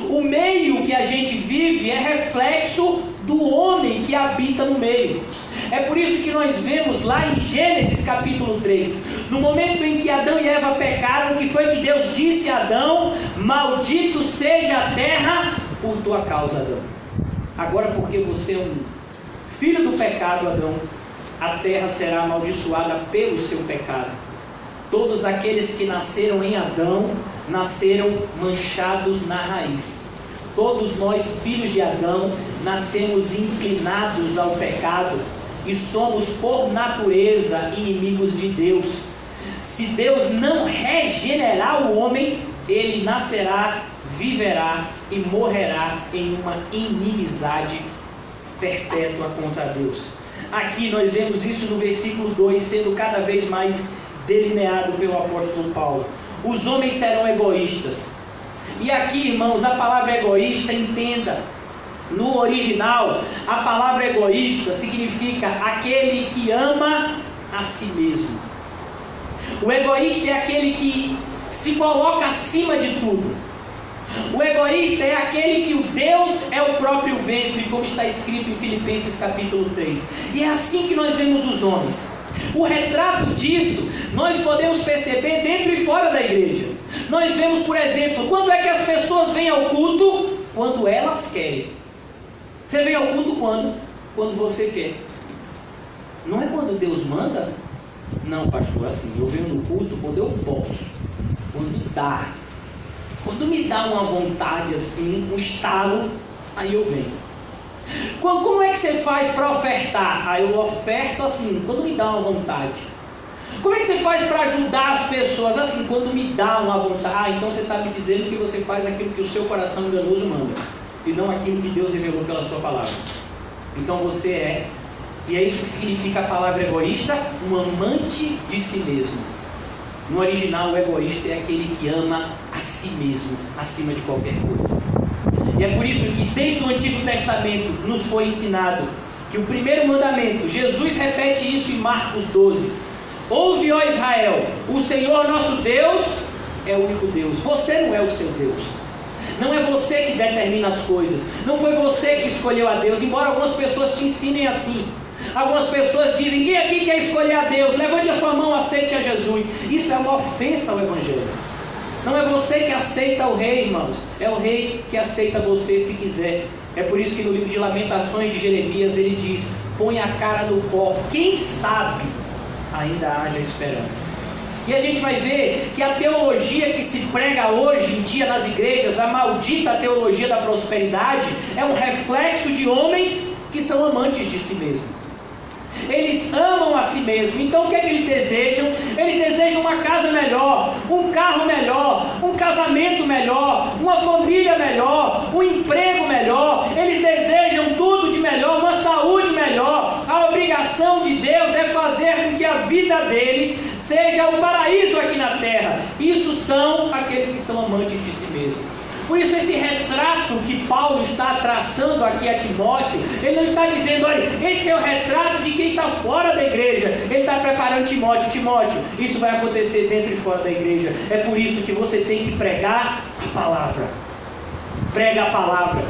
O meio que a gente vive é reflexo do homem que habita no meio. É por isso que nós vemos lá em Gênesis capítulo 3, no momento em que Adão e Eva pecaram, o que foi que Deus disse a Adão? Maldito seja a terra por tua causa, Adão. Agora, porque você é um filho do pecado, Adão, a terra será amaldiçoada pelo seu pecado. Todos aqueles que nasceram em Adão, nasceram manchados na raiz. Todos nós, filhos de Adão, nascemos inclinados ao pecado e somos, por natureza, inimigos de Deus. Se Deus não regenerar o homem, ele nascerá, viverá e morrerá em uma inimizade perpétua contra Deus. Aqui nós vemos isso no versículo 2, sendo cada vez mais delineado pelo apóstolo Paulo. Os homens serão egoístas. E aqui, irmãos, a palavra egoísta, entenda, no original, a palavra egoísta significa aquele que ama a si mesmo. O egoísta é aquele que se coloca acima de tudo. O egoísta é aquele que o Deus é o próprio ventre, como está escrito em Filipenses capítulo 3. E é assim que nós vemos os homens. O retrato disso nós podemos perceber dentro e fora da igreja. Nós vemos, por exemplo, quando é que as pessoas vêm ao culto? Quando elas querem. Você vem ao culto quando? Quando você quer. Não é quando Deus manda? Não, pastor, assim, eu venho no culto quando eu posso, quando dá. Quando me dá uma vontade assim, um estalo, aí eu venho. Como é que você faz para ofertar? Aí eu oferto assim, quando me dá uma vontade. Como é que você faz para ajudar as pessoas? Assim, quando me dá uma vontade. Então você está me dizendo que você faz aquilo que o seu coração enganoso manda, e não aquilo que Deus revelou pela sua palavra. Então você é, e é isso que significa a palavra egoísta, um amante de si mesmo. No original, o egoísta é aquele que ama a si mesmo, acima de qualquer coisa. E é por isso que desde o Antigo Testamento nos foi ensinado que o primeiro mandamento, Jesus repete isso em Marcos 12. Ouve, ó Israel, o Senhor nosso Deus é o único Deus. Você não é o seu Deus. Não é você que determina as coisas. Não foi você que escolheu a Deus, embora algumas pessoas te ensinem assim. Algumas pessoas dizem, quem aqui quer escolher a Deus? Levante a sua mão, aceite a Jesus. Isso é uma ofensa ao Evangelho. Não é você que aceita o rei, irmãos. É o rei que aceita você se quiser. É por isso que no livro de Lamentações de Jeremias ele diz, põe a cara no pó, quem sabe ainda haja esperança. E a gente vai ver que a teologia que se prega hoje em dia nas igrejas, a maldita teologia da prosperidade, é um reflexo de homens que são amantes de si mesmos. Eles amam a si mesmos. Então o que é que eles desejam? Eles desejam uma casa melhor, um carro melhor, um casamento melhor, uma família melhor, um emprego melhor. Eles desejam tudo de melhor, uma saúde melhor. A obrigação de Deus é fazer com que a vida deles seja o paraíso aqui na terra. Isso são aqueles que são amantes de si mesmos. Por isso esse retrato que Paulo está traçando aqui a Timóteo, ele não está dizendo, olha, esse é o retrato de quem está fora da igreja. Ele está preparando Timóteo, isso vai acontecer dentro e fora da igreja. É por isso que você tem que pregar a palavra. Prega a palavra.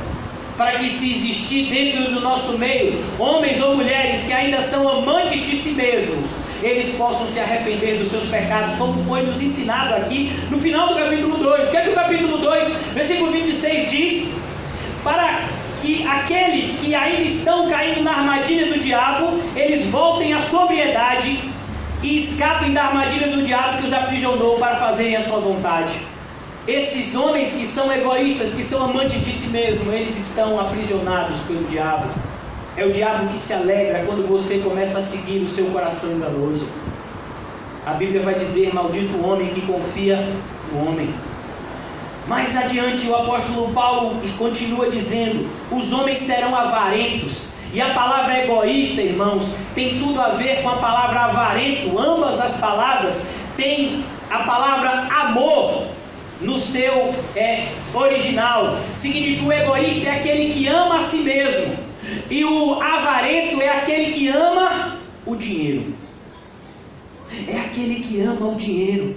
Para que, se existir dentro do nosso meio homens ou mulheres que ainda são amantes de si mesmos, eles possam se arrepender dos seus pecados, como foi nos ensinado aqui no final do capítulo 2. O que é que o capítulo 2, versículo 26 diz? Para que aqueles que ainda estão caindo na armadilha do diabo, eles voltem à sobriedade e escapem da armadilha do diabo que os aprisionou para fazerem a sua vontade. Esses homens que são egoístas, que são amantes de si mesmos, eles estão aprisionados pelo diabo. É o diabo que se alegra quando você começa a seguir o seu coração enganoso. A Bíblia vai dizer, maldito o homem que confia no homem. Mais adiante o apóstolo Paulo continua dizendo, os homens serão avarentos. E a palavra egoísta, irmãos, tem tudo a ver com a palavra avarento. Ambas as palavras têm a palavra amor no seu original. Significa o egoísta é aquele que ama a si mesmo. E o avarento é aquele que ama o dinheiro. É aquele que ama o dinheiro.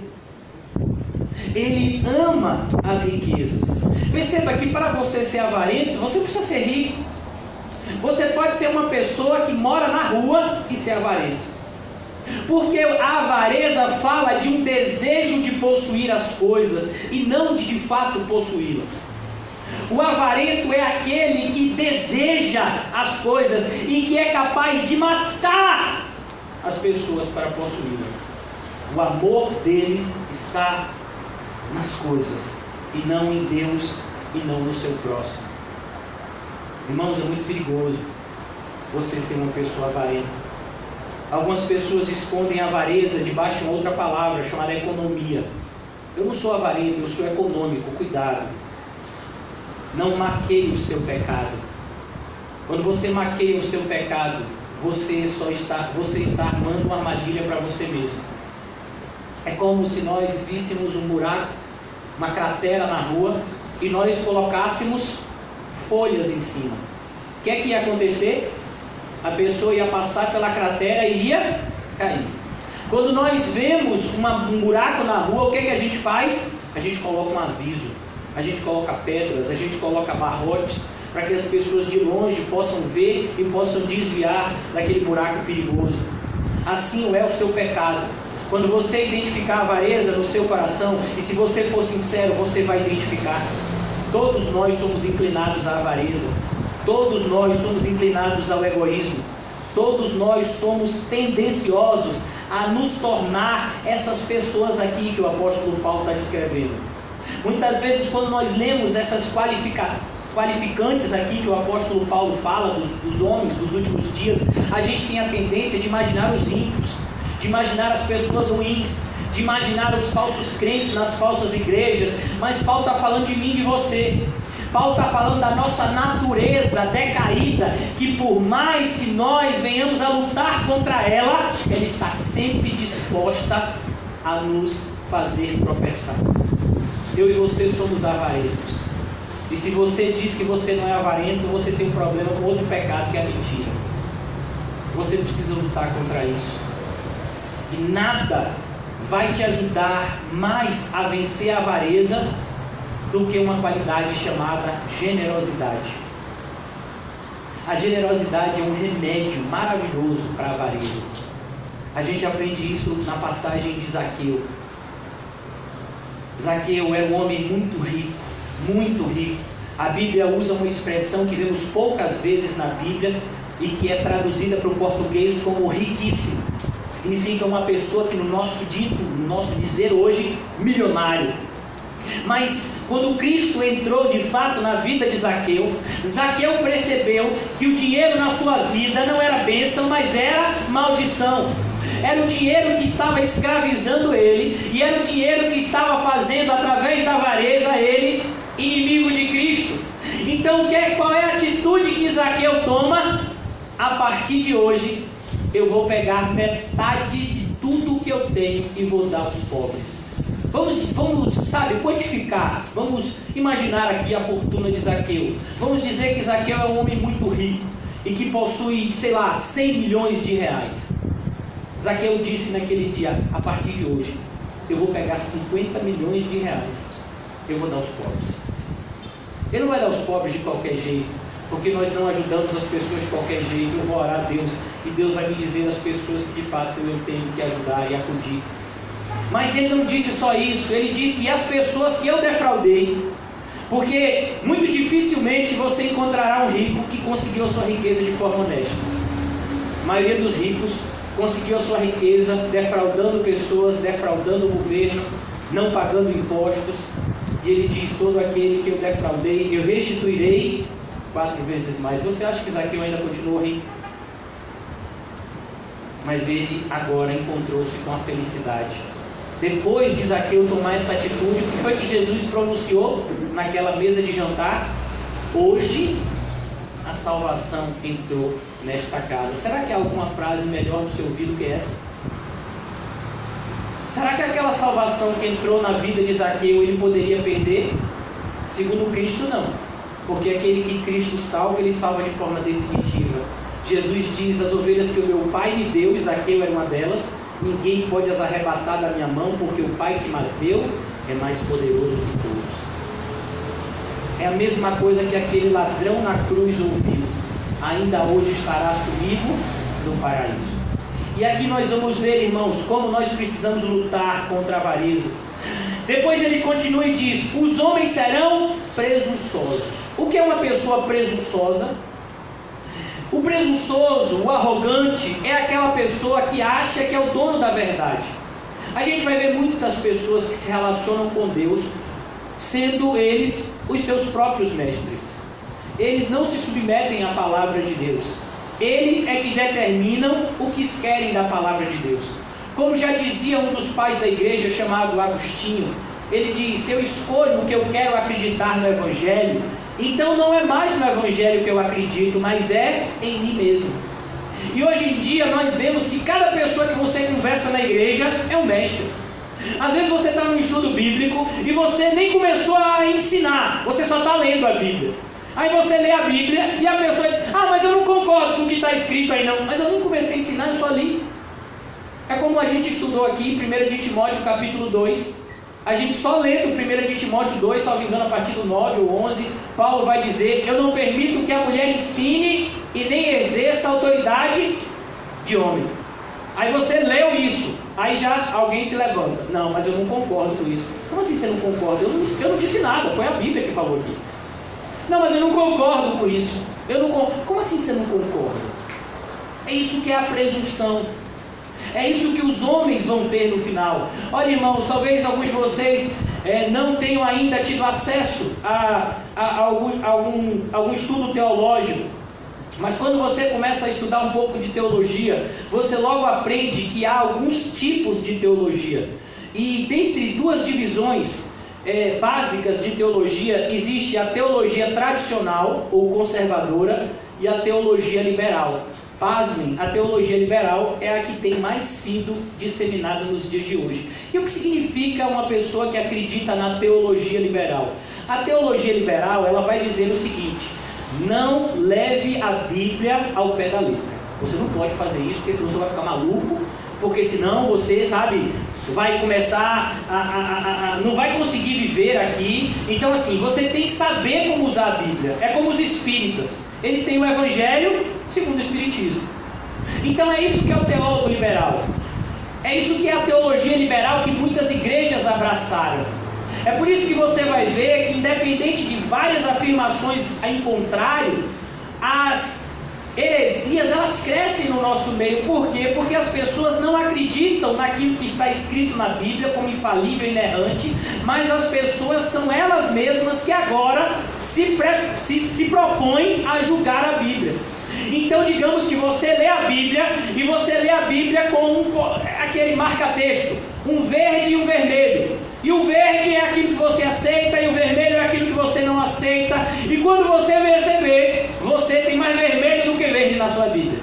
Ele ama as riquezas. Perceba que para você ser avarento, você precisa ser rico. Você pode ser uma pessoa que mora na rua e ser avarento. Porque a avareza fala de um desejo de possuir as coisas e não de fato possuí-las. O avarento é aquele que deseja as coisas e que é capaz de matar as pessoas para possuí-las. O amor deles está nas coisas e não em Deus e não no seu próximo. Irmãos, é muito perigoso você ser uma pessoa avarenta. Algumas pessoas escondem a avareza debaixo de uma outra palavra chamada economia. Eu não sou avarento, eu sou econômico. Cuidado, não maqueie o seu pecado. Quando você maqueia o seu pecado, você está armando uma armadilha para você mesmo. É como se nós víssemos um buraco, uma cratera na rua, e nós colocássemos folhas em cima. O que é que ia acontecer? A pessoa ia passar pela cratera e iria cair. Quando nós vemos um buraco na rua, o que é que a gente faz? A gente coloca um aviso, a gente coloca pedras, a gente coloca barrotes, para que as pessoas de longe possam ver e possam desviar daquele buraco perigoso. Assim é o seu pecado. Quando você identificar a avareza no seu coração, e se você for sincero, você vai identificar. Todos nós somos inclinados à avareza. Todos nós somos inclinados ao egoísmo. Todos nós somos tendenciosos a nos tornar essas pessoas aqui que o apóstolo Paulo está descrevendo. Muitas vezes, quando nós lemos essas qualificantes aqui que o apóstolo Paulo fala dos homens dos últimos dias, a gente tem a tendência de imaginar os ímpios, de imaginar as pessoas ruins, de imaginar os falsos crentes nas falsas igrejas. Mas Paulo está falando de mim e de você. Paulo está falando da nossa natureza decaída, que por mais que nós venhamos a lutar contra ela, ela está sempre disposta a nos fazer tropeçar. Eu e você somos avarentos. E se você diz que você não é avarento, você tem um problema com outro pecado, que é a mentira. Você precisa lutar contra isso. E nada vai te ajudar mais a vencer a avareza do que uma qualidade chamada generosidade. A generosidade é um remédio maravilhoso para a avareza. A gente aprende isso na passagem de Zaqueu. Zaqueu era um homem muito rico, muito rico. A Bíblia usa uma expressão que vemos poucas vezes na Bíblia e que é traduzida para o português como riquíssimo. Significa uma pessoa que no nosso dizer hoje, milionário. Mas quando Cristo entrou de fato na vida de Zaqueu, Zaqueu percebeu que o dinheiro na sua vida não era bênção, mas era maldição. Era o dinheiro que estava escravizando ele, e era o dinheiro que estava fazendo através da avareza ele inimigo de Cristo. Então qual é a atitude que Zaqueu toma? A partir de hoje eu vou pegar metade de tudo que eu tenho e vou dar aos pobres. Vamos, quantificar, vamos imaginar aqui a fortuna de Zaqueu. Vamos dizer que Zaqueu é um homem muito rico e que possui, 100 milhões de reais. Zaqueu disse naquele dia: a partir de hoje, eu vou pegar 50 milhões de reais, eu vou dar aos pobres. Ele não vai dar aos pobres de qualquer jeito, porque nós não ajudamos as pessoas de qualquer jeito. Eu vou orar a Deus, e Deus vai me dizer as pessoas que de fato eu tenho que ajudar e acudir. Mas ele não disse só isso, ele disse: e as pessoas que eu defraudei. Porque muito dificilmente você encontrará um rico que conseguiu a sua riqueza de forma honesta. A maioria dos ricos conseguiu a sua riqueza defraudando pessoas, defraudando o governo, não pagando impostos. E ele diz: todo aquele que eu defraudei, eu restituirei 4 vezes mais. Você acha que Zaqueu ainda continuou rico? Mas ele agora encontrou-se com a felicidade. Depois de Zaqueu tomar essa atitude, o que foi que Jesus pronunciou naquela mesa de jantar? Hoje a salvação entrou nesta casa. Será que há alguma frase melhor no seu ouvido que essa? Será que aquela salvação que entrou na vida de Zaqueu, ele poderia perder? Segundo Cristo, não. Porque aquele que Cristo salva, ele salva de forma definitiva. Jesus diz: as ovelhas que o meu Pai me deu, e Zaqueu era uma delas, ninguém pode as arrebatar da minha mão, porque o Pai que mas deu é mais poderoso que todos. É a mesma coisa que aquele ladrão na cruz ouviu: ainda hoje estarás comigo no paraíso. E aqui nós vamos ver, irmãos, como nós precisamos lutar contra a avareza. Depois ele continua e diz: os homens serão presunçosos. O que é uma pessoa presunçosa? O presunçoso, o arrogante, é aquela pessoa que acha que é o dono da verdade. A gente vai ver muitas pessoas que se relacionam com Deus, sendo eles os seus próprios mestres. Eles não se submetem à palavra de Deus. Eles é que determinam o que querem da palavra de Deus. Como já dizia um dos pais da igreja, chamado Agostinho, ele diz: se eu escolho o que eu quero acreditar no Evangelho, então não é mais no Evangelho que eu acredito, mas é em mim mesmo. E hoje em dia nós vemos que cada pessoa que você conversa na igreja é um mestre. Às vezes você está num estudo bíblico e você nem começou a ensinar, você só está lendo a Bíblia. Aí você lê a Bíblia e a pessoa diz: ah, mas eu não concordo com o que está escrito aí não. Mas eu nem comecei a ensinar, eu só li. É como a gente estudou aqui em 1 de Timóteo capítulo 2. A gente só lendo 1 de Timóteo 2, salvo engano, a partir do 9 ou 11, Paulo vai dizer: eu não permito que a mulher ensine e nem exerça autoridade de homem. Aí você leu isso, aí já alguém se levanta: não, mas eu não concordo com isso. Como assim você não concorda? Eu não disse nada, foi a Bíblia que falou aqui. Não, mas eu não concordo com isso. Como assim você não concorda? É isso que é a presunção. É isso que os homens vão ter no final. Olha, irmãos, talvez alguns de vocês não tenham ainda tido acesso a algum estudo teológico. Mas quando você começa a estudar um pouco de teologia, você logo aprende que há alguns tipos de teologia. E dentre duas divisões básicas de teologia, existe a teologia tradicional ou conservadora e a teologia liberal. Pasmem, a teologia liberal é a que tem mais sido disseminada nos dias de hoje. E o que significa uma pessoa que acredita na teologia liberal? A teologia liberal, ela vai dizer o seguinte: não leve a Bíblia ao pé da letra. Você não pode fazer isso, porque senão você vai ficar maluco, porque senão você, sabe, vai começar não vai conseguir viver aqui. Então assim, você tem que saber como usar a Bíblia. É como os espíritas, eles têm o Evangelho segundo o Espiritismo. Então é isso que é o teólogo liberal. É isso que é a teologia liberal que muitas igrejas abraçaram. É por isso que você vai ver que, independente de várias afirmações em contrário, as heresias, elas crescem no nosso meio. Por quê? Porque as pessoas não acreditam naquilo que está escrito na Bíblia como infalível e inerrante, mas as pessoas são elas mesmas que agora se propõem a julgar a Bíblia. Então digamos que você lê a Bíblia, e você lê a Bíblia com aquele marca-texto, um verde e um vermelho. E o verde é aquilo que você aceita, e o vermelho é aquilo que você não aceita. E quando você perceber, você tem mais vermelho do que verde na sua Bíblia.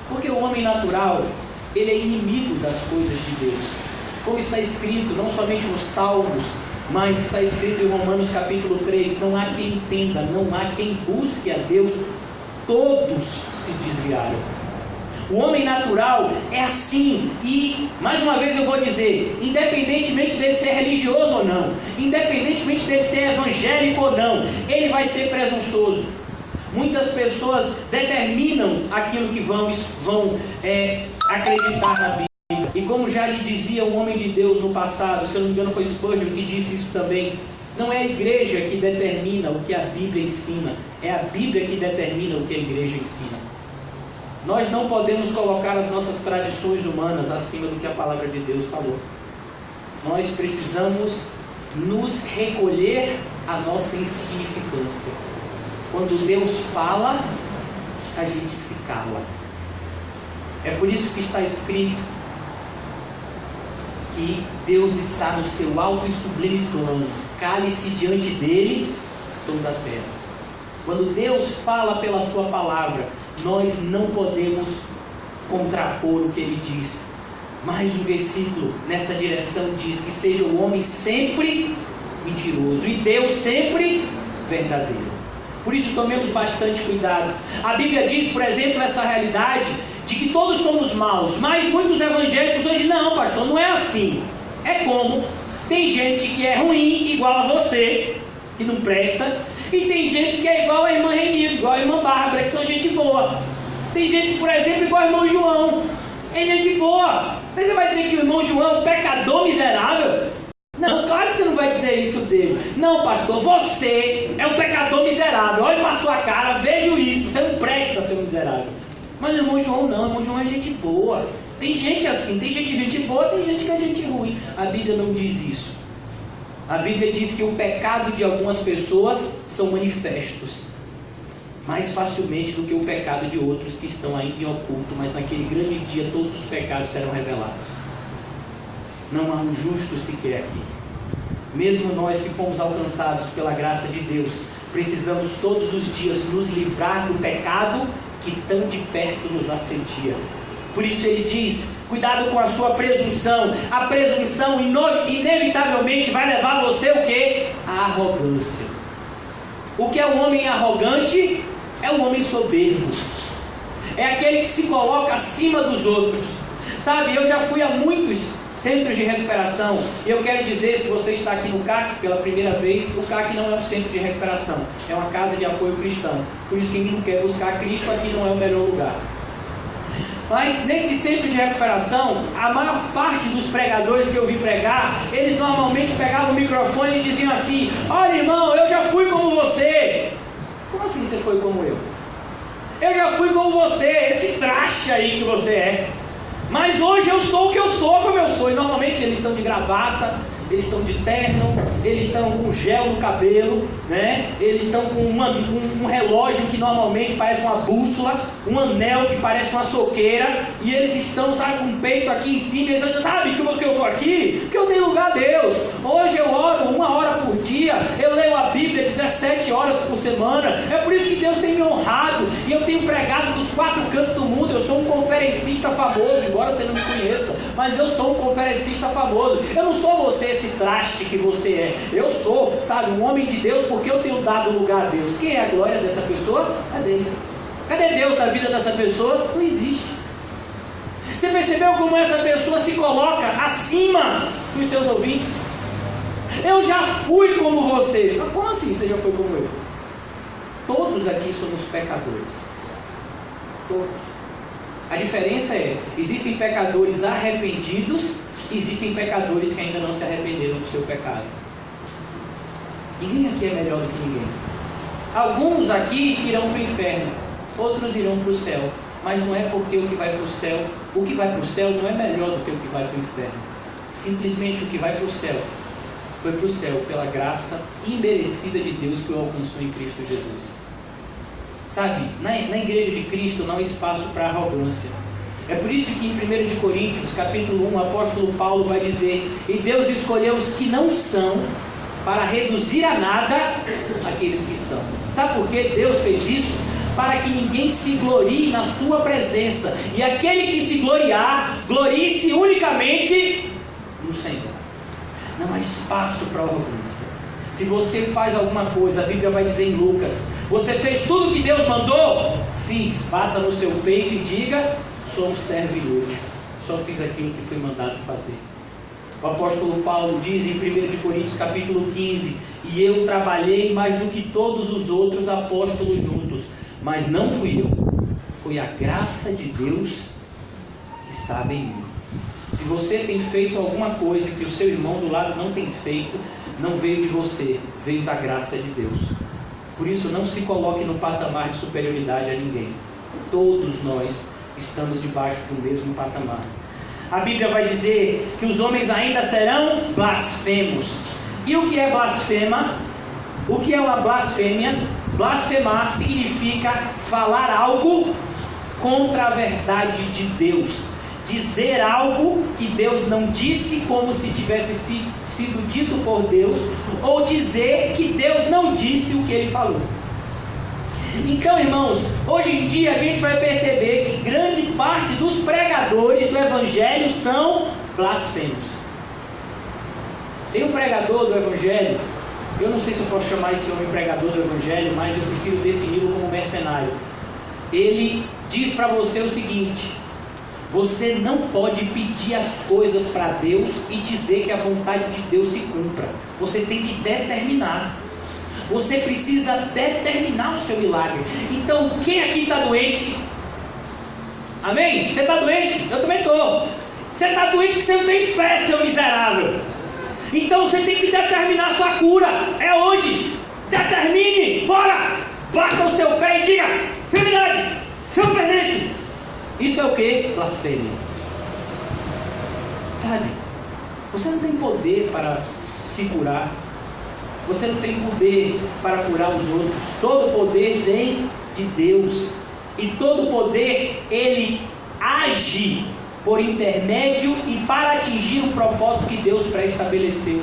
Porque o homem natural, ele é inimigo das coisas de Deus. Como está escrito, não somente nos Salmos, mas está escrito em Romanos capítulo 3, não há quem entenda, não há quem busque a Deus, todos se desviaram. O homem natural é assim. E, mais uma vez eu vou dizer, independentemente dele ser religioso ou não, independentemente dele ser evangélico ou não, ele vai ser presunçoso. Muitas pessoas determinam aquilo que vão acreditar na Bíblia. E como já lhe dizia um homem de Deus no passado, se eu não me engano foi Spurgeon que disse isso também, não é a igreja que determina o que a Bíblia ensina, é a Bíblia que determina o que a igreja ensina. Nós não podemos colocar as nossas tradições humanas acima do que a palavra de Deus falou. Nós precisamos nos recolher à nossa insignificância. Quando Deus fala, a gente se cala. É por isso que está escrito que Deus está no seu alto e sublime trono. Cale-se diante dele toda a terra. Quando Deus fala pela sua palavra, nós não podemos contrapor o que ele diz. Mais um versículo nessa direção diz que seja o homem sempre mentiroso e Deus sempre verdadeiro. Por isso tomemos bastante cuidado. A Bíblia diz, por exemplo, essa realidade de que todos somos maus, mas muitos evangélicos hoje, não, pastor, não é assim. É como tem gente que é ruim igual a você, que não presta, e tem gente que é igual a irmã Renildo, igual a irmã Bárbara, que são gente boa. Tem gente, por exemplo, igual ao irmão João, é gente boa. Mas você vai dizer que o irmão João é um pecador miserável? Não, claro que você não vai dizer isso dele. Não, pastor, você é um pecador miserável. Olhe para a sua cara, vejo isso. Você não presta, seu miserável. Mas o irmão João não, o irmão João é gente boa. Tem gente assim, tem gente boa, tem gente que é gente ruim. A Bíblia não diz isso. A Bíblia diz que o pecado de algumas pessoas são manifestos mais facilmente do que o pecado de outros que estão ainda em oculto, mas naquele grande dia todos os pecados serão revelados. Não há um justo sequer aqui. Mesmo nós que fomos alcançados pela graça de Deus, precisamos todos os dias nos livrar do pecado que tão de perto nos assedia. Por isso ele diz, cuidado com a sua presunção. A presunção inevitavelmente vai levar você o quê? A arrogância. O que é um homem arrogante? É um homem soberbo. É aquele que se coloca acima dos outros. Sabe, eu já fui a muitos centros de recuperação, e eu quero dizer, se você está aqui no CAC pela primeira vez, o CAC não é um centro de recuperação, é uma casa de apoio cristão. Por isso, quem não quer buscar Cristo, aqui não é o melhor lugar. Mas nesse centro de recuperação, a maior parte dos pregadores que eu vi pregar, eles normalmente pegavam o microfone e diziam assim: olha, irmão, eu já fui como você. Como assim você foi como eu? Eu já fui como você, esse traste aí que você é. Mas hoje eu sou o que eu sou, como eu sou. E normalmente eles estão de gravata, eles estão de terno, eles estão com gel no cabelo, né? Eles estão com um relógio que normalmente parece uma bússola, um anel que parece uma soqueira, e eles estão, sabe, com o peito aqui em cima, e eles dizem, sabe como que eu estou aqui? Porque eu dei lugar a Deus. Hoje eu oro 1 hora por dia, eu leio a Bíblia 17 horas por semana. É por isso que Deus tem me honrado, e eu tenho pregado dos 4 cantos do mundo. Eu sou um conferencista famoso, embora você não me conheça, mas eu sou um conferencista famoso. Eu não sou você, esse traste que você é. Eu sou, sabe, um homem de Deus porque eu tenho dado lugar a Deus. Quem é a glória dessa pessoa? Cadê? Cadê Deus na vida dessa pessoa? Não existe. Você percebeu como essa pessoa se coloca acima dos seus ouvintes? Eu já fui como você. Mas como assim você já foi como eu? Todos aqui somos pecadores. Todos. A diferença é, existem pecadores arrependidos e existem pecadores que ainda não se arrependeram do seu pecado. Ninguém aqui é melhor do que ninguém. Alguns aqui irão para o inferno, outros irão para o céu. Mas não é porque o que vai para o céu não é melhor do que o que vai para o inferno. Simplesmente o que vai para o céu foi para o céu pela graça imerecida de Deus que o alcançou em Cristo Jesus. Sabe, na igreja de Cristo não há espaço para arrogância. É por isso que em 1 de Coríntios, capítulo 1, o apóstolo Paulo vai dizer: e Deus escolheu os que não são, para reduzir a nada aqueles que são. Sabe por que Deus fez isso? Para que ninguém se glorie na sua presença. E aquele que se gloriar, glorie-se unicamente no Senhor. Não há espaço para arrogância. Se você faz alguma coisa, a Bíblia vai dizer em Lucas: você fez tudo o que Deus mandou? Fiz. Bata no seu peito e diga: sou um servo inútil, só fiz aquilo que fui mandado fazer. O apóstolo Paulo diz em 1 de Coríntios capítulo 15: e eu trabalhei mais do que todos os outros apóstolos juntos, mas não fui eu, foi a graça de Deus que estava em mim. Se você tem feito alguma coisa que o seu irmão do lado não tem feito, não veio de você, veio da graça de Deus. Por isso, não se coloque no patamar de superioridade a ninguém. Todos nós estamos debaixo de um mesmo patamar. A Bíblia vai dizer que os homens ainda serão blasfemos. E o que é blasfema? O que é uma blasfêmia? Blasfemar significa falar algo contra a verdade de Deus. Dizer algo que Deus não disse, como se tivesse sido dito por Deus, ou dizer que Deus não disse o que Ele falou. Então, irmãos, hoje em dia a gente vai perceber que grande parte dos pregadores do Evangelho são blasfemos. Tem um pregador do Evangelho, eu não sei se eu posso chamar esse homem pregador do Evangelho, mas eu prefiro defini-lo como mercenário. Ele diz para você o seguinte: você não pode pedir as coisas para Deus e dizer que a vontade de Deus se cumpra. Você tem que determinar. Você precisa determinar o seu milagre. Então, quem aqui está doente? Amém? Você está doente? Eu também estou. Você está doente que você não tem fé, seu miserável. Então você tem que determinar a sua cura. É hoje. Determine. Bora. Bata o seu pé e diga: enfermidade, você não pertence. Isso é o que? Blasfêmia. Sabe? Você não tem poder para se curar. Você não tem poder para curar os outros. Todo poder vem de Deus. E todo poder, ele age por intermédio e para atingir um propósito que Deus pré-estabeleceu.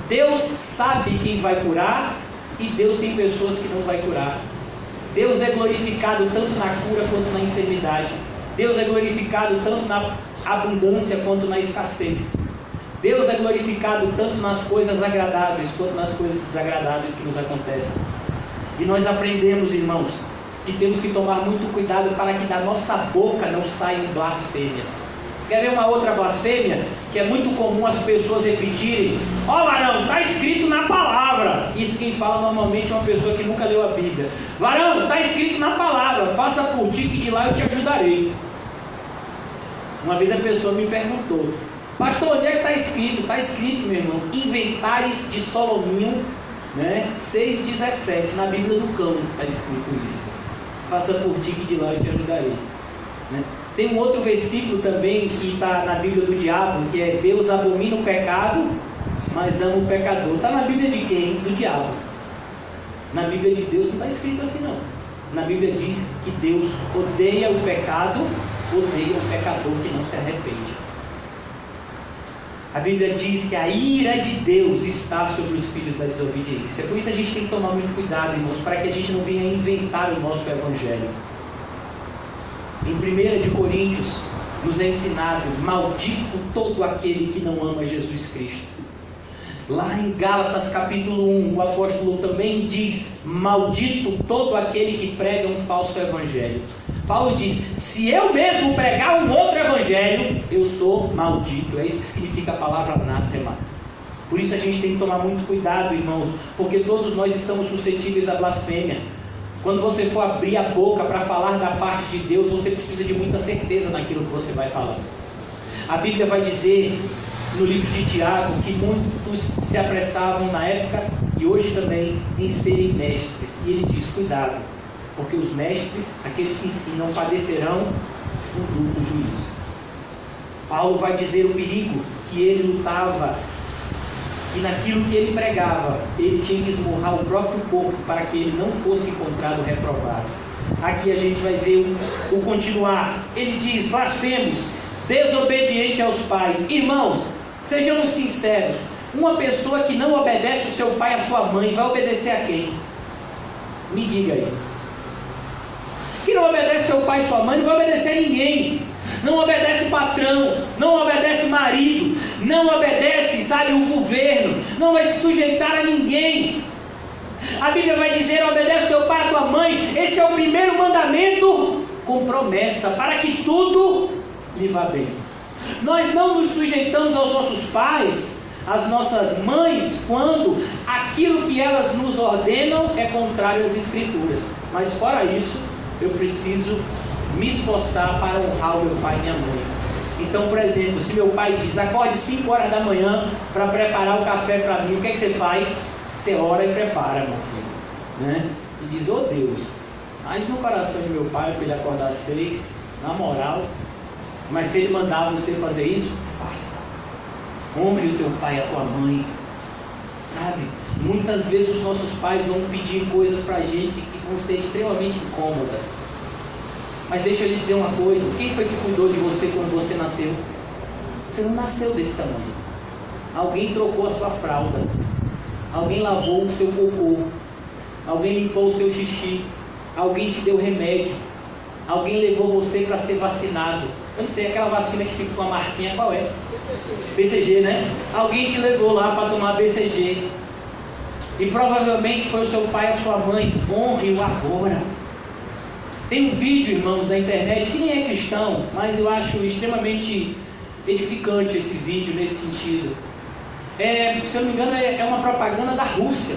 Deus sabe quem vai curar e Deus tem pessoas que não vai curar. Deus é glorificado tanto na cura quanto na enfermidade. Deus é glorificado tanto na abundância quanto na escassez. Deus é glorificado tanto nas coisas agradáveis quanto nas coisas desagradáveis que nos acontecem. E nós aprendemos, irmãos, que temos que tomar muito cuidado para que da nossa boca não saiam blasfêmias. Quer ver uma outra blasfêmia? Que é muito comum as pessoas repetirem: ó varão, está escrito na palavra. Isso quem fala normalmente é uma pessoa que nunca leu a Bíblia. Varão, está escrito na palavra, faça por ti que de lá eu te ajudarei. Uma vez a pessoa me perguntou: pastor, onde é que está escrito? Está escrito, meu irmão, Inventares de Solomão, né? 6,17, na Bíblia do Cão está escrito isso. Faça por ti que de lá eu te ajudarei, né? Tem um outro versículo também que está na Bíblia do diabo, que é: Deus abomina o pecado, mas ama o pecador. Está na Bíblia de quem? Do diabo. Na Bíblia de Deus não está escrito assim não. Na Bíblia diz que Deus odeia o pecado, odeia o pecador que não se arrepende. A Bíblia diz que a ira de Deus está sobre os filhos da desobediência. Por isso a gente tem que tomar muito cuidado, irmãos, para que a gente não venha inventar o nosso Evangelho. Em 1 de Coríntios, nos é ensinado: maldito todo aquele que não ama Jesus Cristo. Lá em Gálatas capítulo 1, o apóstolo também diz: maldito todo aquele que prega um falso evangelho. Paulo diz: se eu mesmo pregar um outro evangelho, eu sou maldito. É isso que significa a palavra anátema. Por isso a gente tem que tomar muito cuidado, irmãos, porque todos nós estamos suscetíveis à blasfêmia. Quando você for abrir a boca para falar da parte de Deus, você precisa de muita certeza naquilo que você vai falar. A Bíblia vai dizer no livro de Tiago que muitos se apressavam na época e hoje também em serem mestres. E ele diz: cuidado, porque os mestres, aqueles que ensinam, padecerão um duplo juízo. Paulo vai dizer o perigo que ele lutava, que naquilo que ele pregava, ele tinha que esmurrar o próprio corpo para que ele não fosse encontrado reprovado. Aqui a gente vai ver o continuar. Ele diz: blasfemos, desobediente aos pais. Irmãos, sejamos sinceros, uma pessoa que não obedece o seu pai e a sua mãe, vai obedecer a quem? Me diga aí. Que não obedece seu pai e sua mãe, não vai obedecer a ninguém. Não obedece patrão, não obedece marido, não obedece, sabe, o governo, não vai se sujeitar a ninguém. A Bíblia vai dizer: obedece teu pai e tua mãe. Esse é o primeiro mandamento com promessa, para que tudo lhe vá bem. Nós não nos sujeitamos aos nossos pais, às nossas mães, quando aquilo que elas nos ordenam é contrário às Escrituras. Mas fora isso, eu preciso me esforçar para honrar o meu pai e minha mãe. Então, por exemplo, se meu pai diz: acorde 5 horas da manhã para preparar o café para mim, o que é que você faz? Você ora e prepara, meu filho, né? E diz: oh Deus, age no coração de meu pai para ele acordar às 6, na moral. Mas se ele mandar você fazer isso, faça. Honre o teu pai e a tua mãe, sabe? Muitas vezes os nossos pais vão pedir coisas para a gente que vão ser extremamente incômodas. Mas deixa eu lhe dizer uma coisa: quem foi que cuidou de você quando você nasceu? Você não nasceu desse tamanho. Alguém trocou a sua fralda, alguém lavou o seu cocô, alguém limpou o seu xixi, alguém te deu remédio, alguém levou você para ser vacinado. Eu não sei, aquela vacina que fica com a marquinha, qual é? BCG, né? Alguém te levou lá para tomar BCG. E provavelmente foi o seu pai ou a sua mãe. Honre-o agora. Tem um vídeo, irmãos, na internet, que nem é cristão, mas eu acho extremamente edificante esse vídeo nesse sentido. Se eu não me engano, é uma propaganda da Rússia.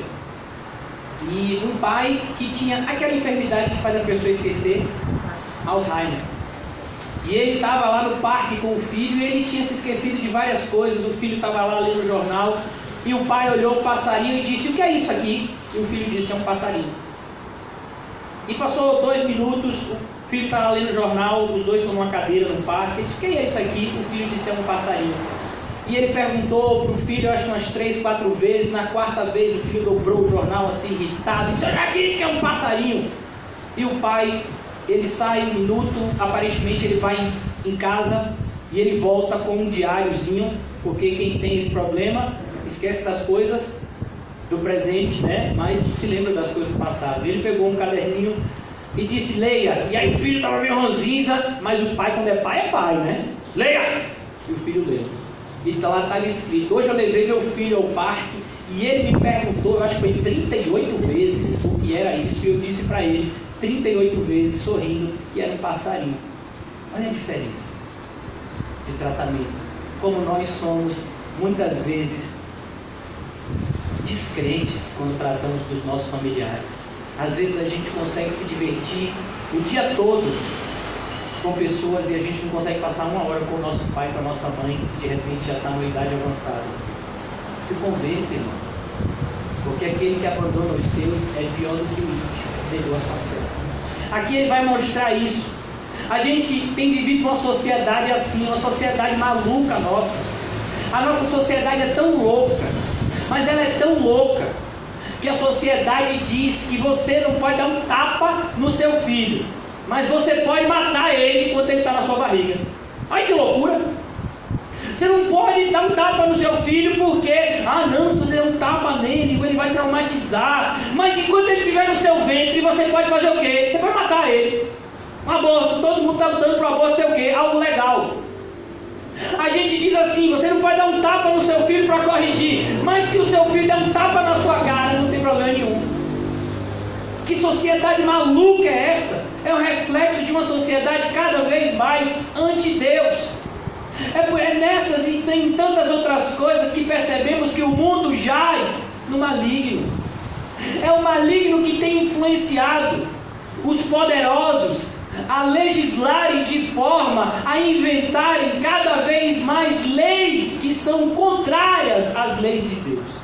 E um pai que tinha aquela enfermidade que faz a pessoa esquecer, Alzheimer. E ele estava lá no parque com o filho e ele tinha se esquecido de várias coisas. O filho estava lá lendo o jornal e o pai olhou o passarinho e disse: o que é isso aqui? E o filho disse: é um passarinho. E passou 2 minutos, o filho estava lendo o jornal, os dois estão numa cadeira no parque. Ele disse: o que é isso aqui? O filho disse: é um passarinho. E ele perguntou para o filho, acho que umas 3, 4 vezes. Na 4ª vez o filho dobrou o jornal assim, irritado, e disse: eu já disse que é um passarinho. E o pai, ele sai 1 minuto, aparentemente ele vai em casa e ele volta com um diáriozinho, porque quem tem esse problema esquece das coisas do presente, né? Mas se lembra das coisas do passado. Ele pegou um caderninho e disse: leia. E aí o filho estava meio ranzinza, mas o pai, quando é pai, né? Leia! E o filho leu. Então lá estava escrito: hoje eu levei meu filho ao parque e ele me perguntou, eu acho que foi 38 vezes o que era isso, e eu disse para ele 38 vezes, sorrindo, que era um passarinho. Olha a diferença de tratamento. Como nós somos muitas vezes descrentes quando tratamos dos nossos familiares. Às vezes a gente consegue se divertir o dia todo com pessoas e a gente não consegue passar 1 hora com o nosso pai, com a nossa mãe, que de repente já está numa idade avançada. Se converta, irmão. Porque aquele que abandona os seus é pior do que o ímpio, negou a sua fé. Aqui ele vai mostrar isso. A gente tem vivido uma sociedade assim, uma sociedade maluca nossa. A nossa sociedade é tão louca, mas ela é tão louca, que a sociedade diz que você não pode dar um tapa no seu filho, mas você pode matar ele enquanto ele está na sua barriga. Ai, que loucura! Você não pode dar um tapa no seu filho porque, não, se você der um tapa nele, ele vai traumatizar. Mas enquanto ele estiver no seu ventre, você pode fazer o quê? Você pode matar ele. Um aborto, todo mundo está lutando para o aborto ser o quê? Algo legal. A gente diz assim: você não pode dar um tapa no seu filho para corrigir, mas se o seu filho der um tapa na sua cara, não tem problema nenhum. Que sociedade maluca é essa? É um reflexo de uma sociedade cada vez mais anti-Deus. É nessas e em tantas outras coisas que percebemos que o mundo jaz no maligno. É o maligno que tem influenciado os poderosos a legislarem de forma a inventarem cada vez mais leis que são contrárias às leis de Deus,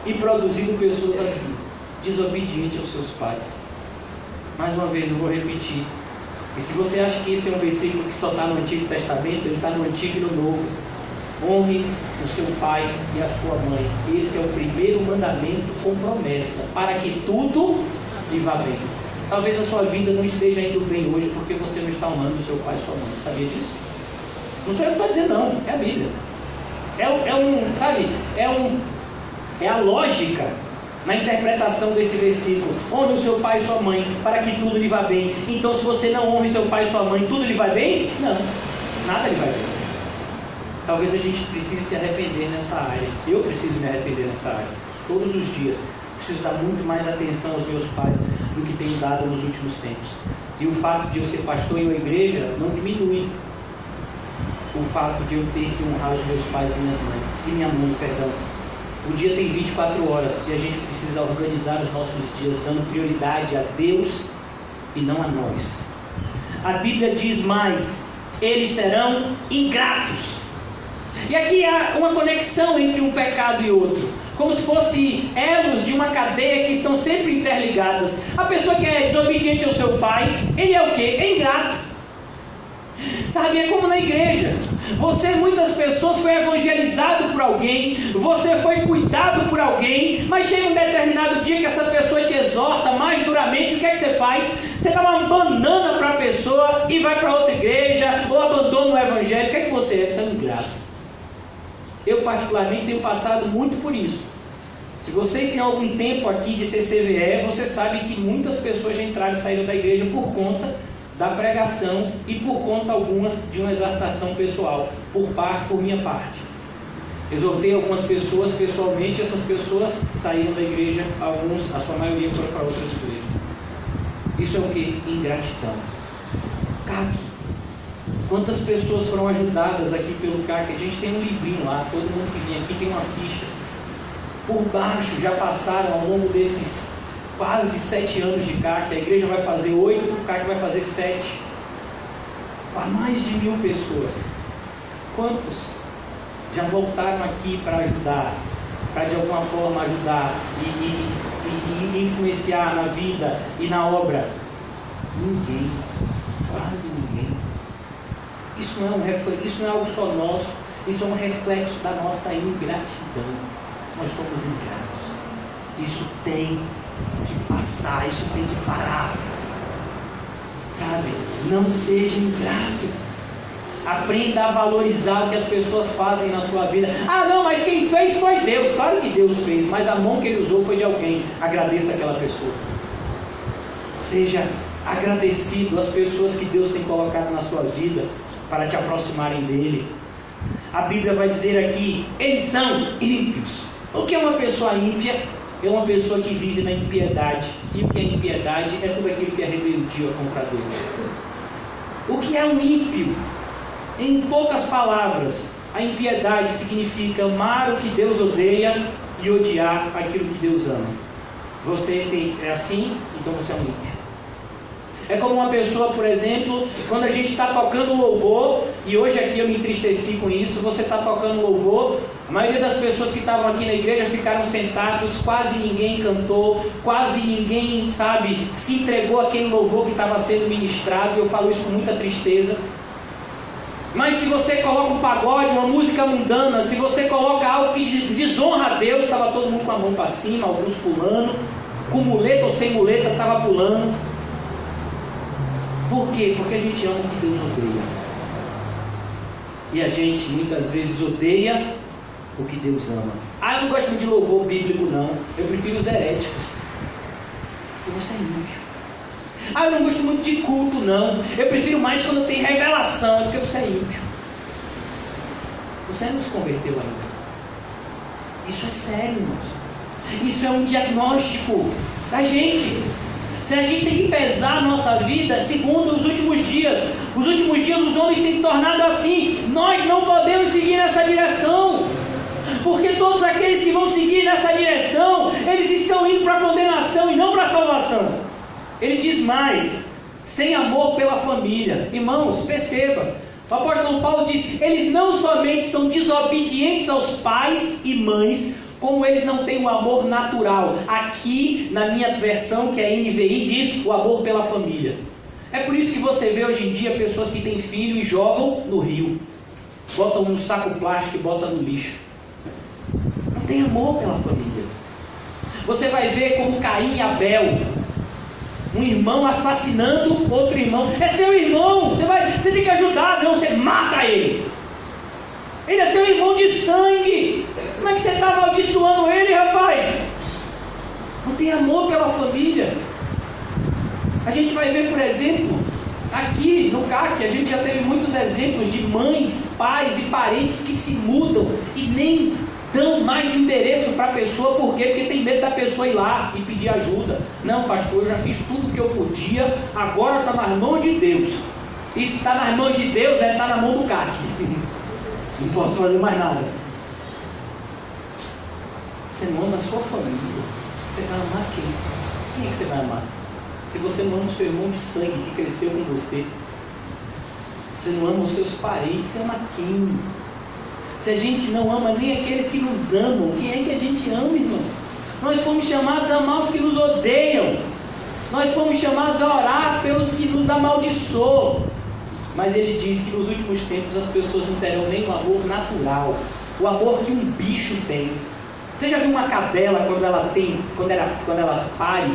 e produzindo pessoas assim, desobedientes aos seus pais. Mais uma vez eu vou repetir, e se você acha que esse é um versículo que só está no Antigo Testamento, ele está no Antigo e no Novo. Honre o seu pai e a sua mãe. Esse é o primeiro mandamento com promessa, para que tudo lhe vá bem. Talvez a sua vida não esteja indo bem hoje porque você não está honrando o seu pai e sua mãe. Sabia disso? Não sou eu que estou dizendo, não. É a Bíblia. É a lógica na interpretação desse versículo. Honre o seu pai e sua mãe para que tudo lhe vá bem. Então, se você não honra seu pai e sua mãe, tudo lhe vai bem? Não. Nada lhe vai bem. Talvez a gente precise se arrepender nessa área. Eu preciso me arrepender nessa área. Todos os dias. Preciso dar muito mais atenção aos meus pais do que tenho dado nos últimos tempos. E o fato de eu ser pastor em uma igreja não diminui o fato de eu ter que honrar os meus pais e minha mãe, perdão. O dia tem 24 horas e a gente precisa organizar os nossos dias dando prioridade a Deus e não a nós. A Bíblia diz mais: eles serão ingratos. E aqui há uma conexão entre um pecado e outro, como se fossem elos de uma cadeia que estão sempre interligadas. A pessoa que é desobediente ao seu pai, ele é o quê? É ingrato. Sabe, é como na igreja. Muitas pessoas foi evangelizado por alguém, você foi cuidado por alguém, mas chega um determinado dia que essa pessoa te exorta mais duramente. O que é que você faz? Você dá uma banana para a pessoa e vai para outra igreja, ou abandona o evangelho. O que é que você é? Você é um ingrato. Eu particularmente tenho passado muito por isso. Se vocês têm algum tempo aqui de CCVE, você sabe que muitas pessoas já entraram e saíram da igreja por conta da pregação e por conta algumas de uma exortação pessoal, por minha parte. Exortei algumas pessoas pessoalmente, essas pessoas saíram da igreja, a sua maioria foram para outras igrejas. Isso é o que? Ingratidão. CAC. Quantas pessoas foram ajudadas aqui pelo CAC? A gente tem um livrinho lá, todo mundo que vem aqui tem uma ficha. Por baixo já passaram ao longo desses quase 7 anos de CAC, a igreja vai fazer 8, o CAC vai fazer 7. Para mais de 1000 pessoas. Quantos já voltaram aqui para ajudar, para de alguma forma ajudar e influenciar na vida e na obra? Ninguém, quase ninguém. Isso não é algo só nosso, isso é um reflexo da nossa ingratidão. Nós somos ingratos. Isso tem que passar, isso tem que parar. Sabe? Não seja ingrato. Aprenda a valorizar o que as pessoas fazem na sua vida. Ah, não, mas quem fez foi Deus. Claro que Deus fez, mas a mão que Ele usou foi de alguém. Agradeça aquela pessoa. Seja agradecido às pessoas que Deus tem colocado na sua vida para te aproximarem dEle. A Bíblia vai dizer aqui, eles são ímpios. O que é uma pessoa ímpia? É uma pessoa que vive na impiedade. E o que é impiedade? É tudo aquilo que é rebeldia contra Deus. O que é um ímpio? Em poucas palavras, a impiedade significa amar o que Deus odeia e odiar aquilo que Deus ama. Você é assim, então você é um ímpio. É como uma pessoa, por exemplo, quando a gente está tocando louvor, e hoje aqui eu me entristeci com isso, você está tocando louvor, a maioria das pessoas que estavam aqui na igreja ficaram sentados, quase ninguém cantou, quase ninguém, se entregou àquele louvor que estava sendo ministrado, e eu falo isso com muita tristeza. Mas se você coloca um pagode, uma música mundana, se você coloca algo que desonra a Deus, estava todo mundo com a mão para cima, alguns pulando, com muleta ou sem muleta, estava pulando. Por quê? Porque a gente ama o que Deus odeia. E a gente muitas vezes odeia o que Deus ama. Ah, eu não gosto muito de louvor bíblico, não. Eu prefiro os heréticos. Porque você é ímpio. Ah, eu não gosto muito de culto, não. Eu prefiro mais quando tem revelação, porque você é ímpio. Você não se converteu ainda. Isso é sério, irmãos. Isso é um diagnóstico da gente. Se a gente tem que pesar a nossa vida segundo os últimos dias. Os últimos dias os homens têm se tornado assim. Nós não podemos seguir nessa direção. Porque todos aqueles que vão seguir nessa direção, eles estão indo para a condenação e não para a salvação. Ele diz mais, sem amor pela família. Irmãos, perceba, o apóstolo Paulo diz, eles não somente são desobedientes aos pais e mães, como eles não têm o amor natural. Aqui, na minha versão, que é NVI, diz o amor pela família. É por isso que você vê hoje em dia pessoas que têm filho e jogam no rio. Botam num saco plástico e botam no lixo. Não tem amor pela família. Você vai ver como Caim e Abel, um irmão assassinando outro irmão. É seu irmão, você tem que ajudar, não, você mata ele. Ele é seu irmão de sangue. Como é que você está amaldiçoando ele, rapaz? Não tem amor pela família. A gente vai ver, por exemplo, aqui no CAC, a gente já teve muitos exemplos de mães, pais e parentes que se mudam e nem dão mais o endereço para a pessoa. Por quê? Porque tem medo da pessoa ir lá e pedir ajuda. Não, pastor, eu já fiz tudo o que eu podia, agora está nas mãos de Deus. E se está nas mãos de Deus, está na mão do CAC. Não posso fazer mais nada. Você não ama a sua família, você vai amar quem? Quem é que você vai amar? Se você não ama o seu irmão de sangue que cresceu com você, você não ama os seus parentes, você ama quem? Se a gente não ama nem aqueles que nos amam, quem é que a gente ama, irmão? Nós fomos chamados a amar os que nos odeiam. Nós fomos chamados a orar pelos que nos amaldiçoam. Mas ele diz que nos últimos tempos as pessoas não terão nem o amor natural, o amor que um bicho tem. Você já viu uma cadela quando ela pare?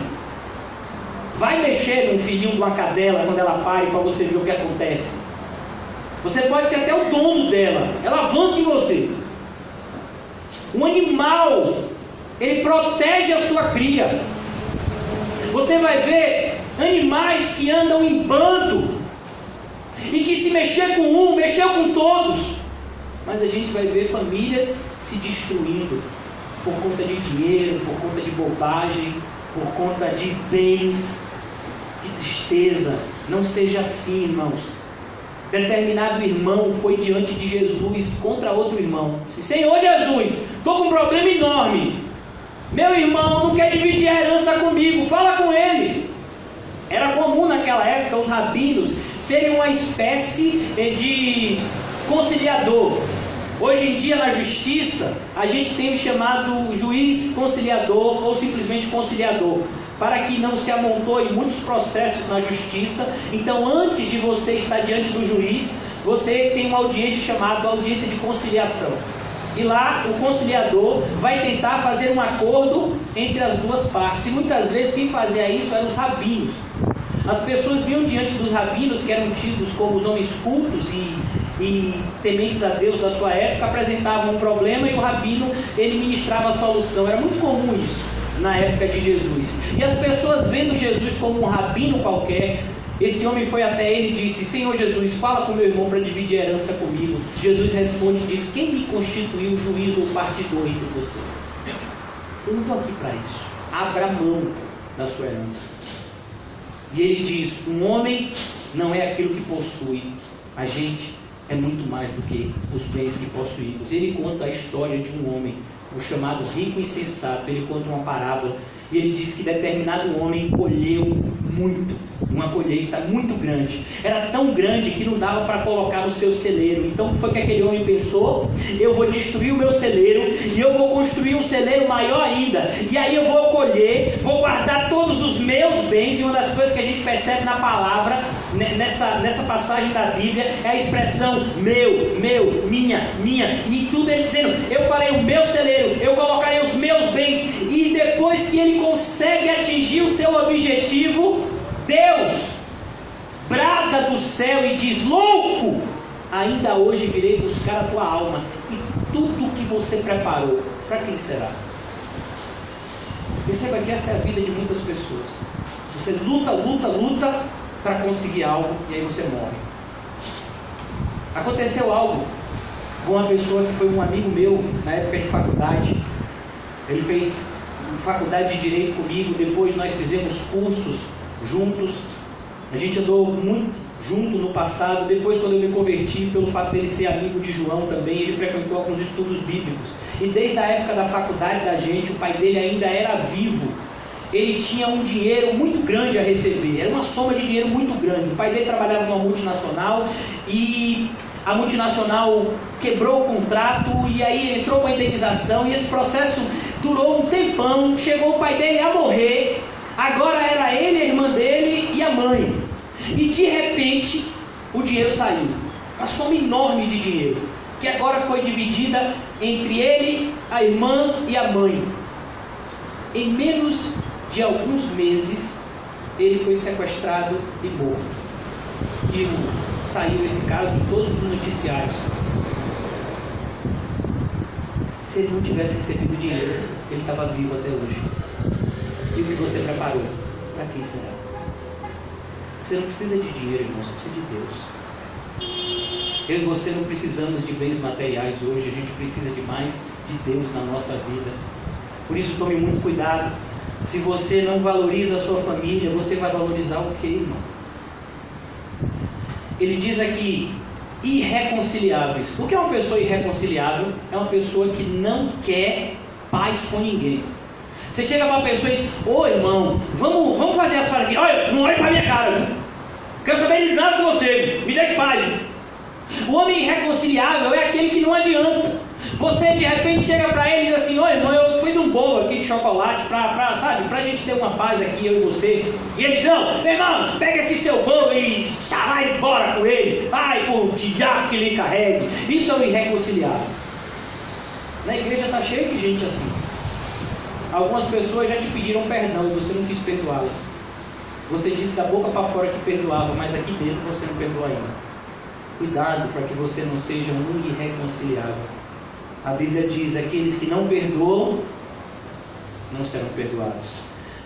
Vai mexer num filhinho de uma cadela quando ela pare para você ver o que acontece. Você pode ser até o dono dela, ela avança em você. Um animal Ele protege a sua cria. Você vai ver animais que andam em bando e que se mexer com um, mexeu com todos. Mas a gente vai ver famílias se destruindo por conta de dinheiro, por conta de bobagem, por conta de bens. Que tristeza. Não seja assim, irmãos. Determinado irmão foi diante de Jesus contra outro irmão. Disse: Senhor Jesus, estou com um problema enorme. Meu irmão não quer dividir a herança comigo, fala com ele. Era comum naquela época os rabinos serem uma espécie de conciliador. Hoje em dia na justiça a gente tem o chamado juiz conciliador ou simplesmente conciliador, para que não se amontoem muitos processos na justiça. Então, antes de você estar diante do juiz, você tem uma audiência chamada audiência de conciliação. E lá o conciliador vai tentar fazer um acordo entre as duas partes. E muitas vezes quem fazia isso eram os rabinos. As pessoas vinham diante dos rabinos, que eram tidos como os homens cultos e tementes a Deus da sua época, apresentavam um problema e o rabino ele ministrava a solução. Era muito comum isso na época de Jesus. E as pessoas vendo Jesus como um rabino qualquer, esse homem foi até ele e disse: Senhor Jesus, fala com meu irmão para dividir a herança comigo. Jesus responde e diz: quem me constituiu juiz ou partidor entre vocês? Eu não estou aqui para isso. Abra mão da sua herança. E ele diz: um homem não é aquilo que possui. A gente é muito mais do que os bens que possuímos. Ele conta a história de um homem, o chamado rico insensato. Ele conta uma parábola e ele diz que determinado homem colheu muito, uma colheita muito grande. Era tão grande que não dava para colocar no seu celeiro. Então o que foi que aquele homem pensou? Eu vou destruir o meu celeiro e eu vou construir um celeiro maior ainda. E aí eu vou colher, vou guardar todos os meus bens. E uma das coisas que a gente percebe na palavra, nessa passagem da Bíblia, é a expressão meu, minha. E tudo ele dizendo: eu farei o meu celeiro, eu colocarei os meus bens. E depois que ele consegue atingir o seu objetivo, Deus brada do céu e diz: louco, ainda hoje virei buscar a tua alma, e tudo que você preparou, para quem será? Perceba que essa é a vida de muitas pessoas. Você luta para conseguir algo e aí você morre. Aconteceu algo com uma pessoa que foi um amigo meu na época de faculdade. Ele fez faculdade de Direito comigo, depois nós fizemos cursos juntos. A gente andou muito junto no passado. Depois, quando eu me converti, pelo fato dele ser amigo de João também, ele frequentou alguns estudos bíblicos. E desde a época da faculdade da gente, o pai dele ainda era vivo. Ele tinha um dinheiro muito grande a receber, era uma soma de dinheiro muito grande. O pai dele trabalhava numa multinacional e a multinacional quebrou o contrato, e aí ele entrou com a indenização, e esse processo durou um tempão. Chegou o pai dele a morrer, agora era ele, a irmã dele e a mãe, e de repente o dinheiro saiu, uma soma enorme de dinheiro, que agora foi dividida entre ele, a irmã e a mãe. Em menos de alguns meses ele foi sequestrado e morto. E saiu esse caso em todos os noticiários. Se ele não tivesse recebido dinheiro, ele estava vivo até hoje. E o que você preparou? Para quem será? Você não precisa de dinheiro, irmão, você precisa de Deus. Eu e você não precisamos de bens materiais hoje, a gente precisa de mais de Deus na nossa vida. Por isso tome muito cuidado. Se você não valoriza a sua família, você vai valorizar o quê, irmão? Ele diz aqui: irreconciliáveis. O que é uma pessoa irreconciliável? É uma pessoa que não quer paz com ninguém. Você chega para uma pessoa e diz: ô irmão, vamos fazer as falas aqui. Olha, não olhe para a minha cara, viu? Quero saber de nada com você, me deixe paz. O homem irreconciliável é aquele que não adianta. Você de repente chega para ele e diz assim: ô irmão, eu fiz um bolo aqui de chocolate pra gente ter uma paz aqui, eu e você. E ele diz: não, meu irmão, pega esse seu bolo e vai embora com ele. Vai pro diabo que lhe carregue. Isso é o irreconciliável. Na igreja está cheio de gente assim. Algumas pessoas já te pediram perdão e você não quis perdoá-las. Você disse da boca para fora que perdoava, mas aqui dentro você não perdoa ainda. Cuidado para que você não seja um irreconciliável. A Bíblia diz: aqueles que não perdoam não serão perdoados.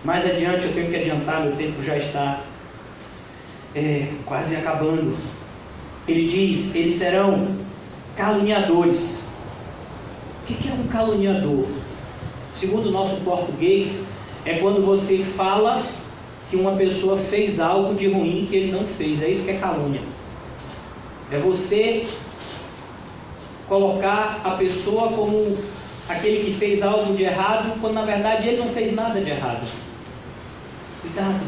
Mais adiante, eu tenho que adiantar, meu tempo já está quase acabando. Ele diz, eles serão caluniadores. O que é um caluniador? Segundo o nosso português, é quando você fala que uma pessoa fez algo de ruim que ele não fez. É isso que é calúnia. É você colocar a pessoa como aquele que fez algo de errado, quando na verdade ele não fez nada de errado. Cuidado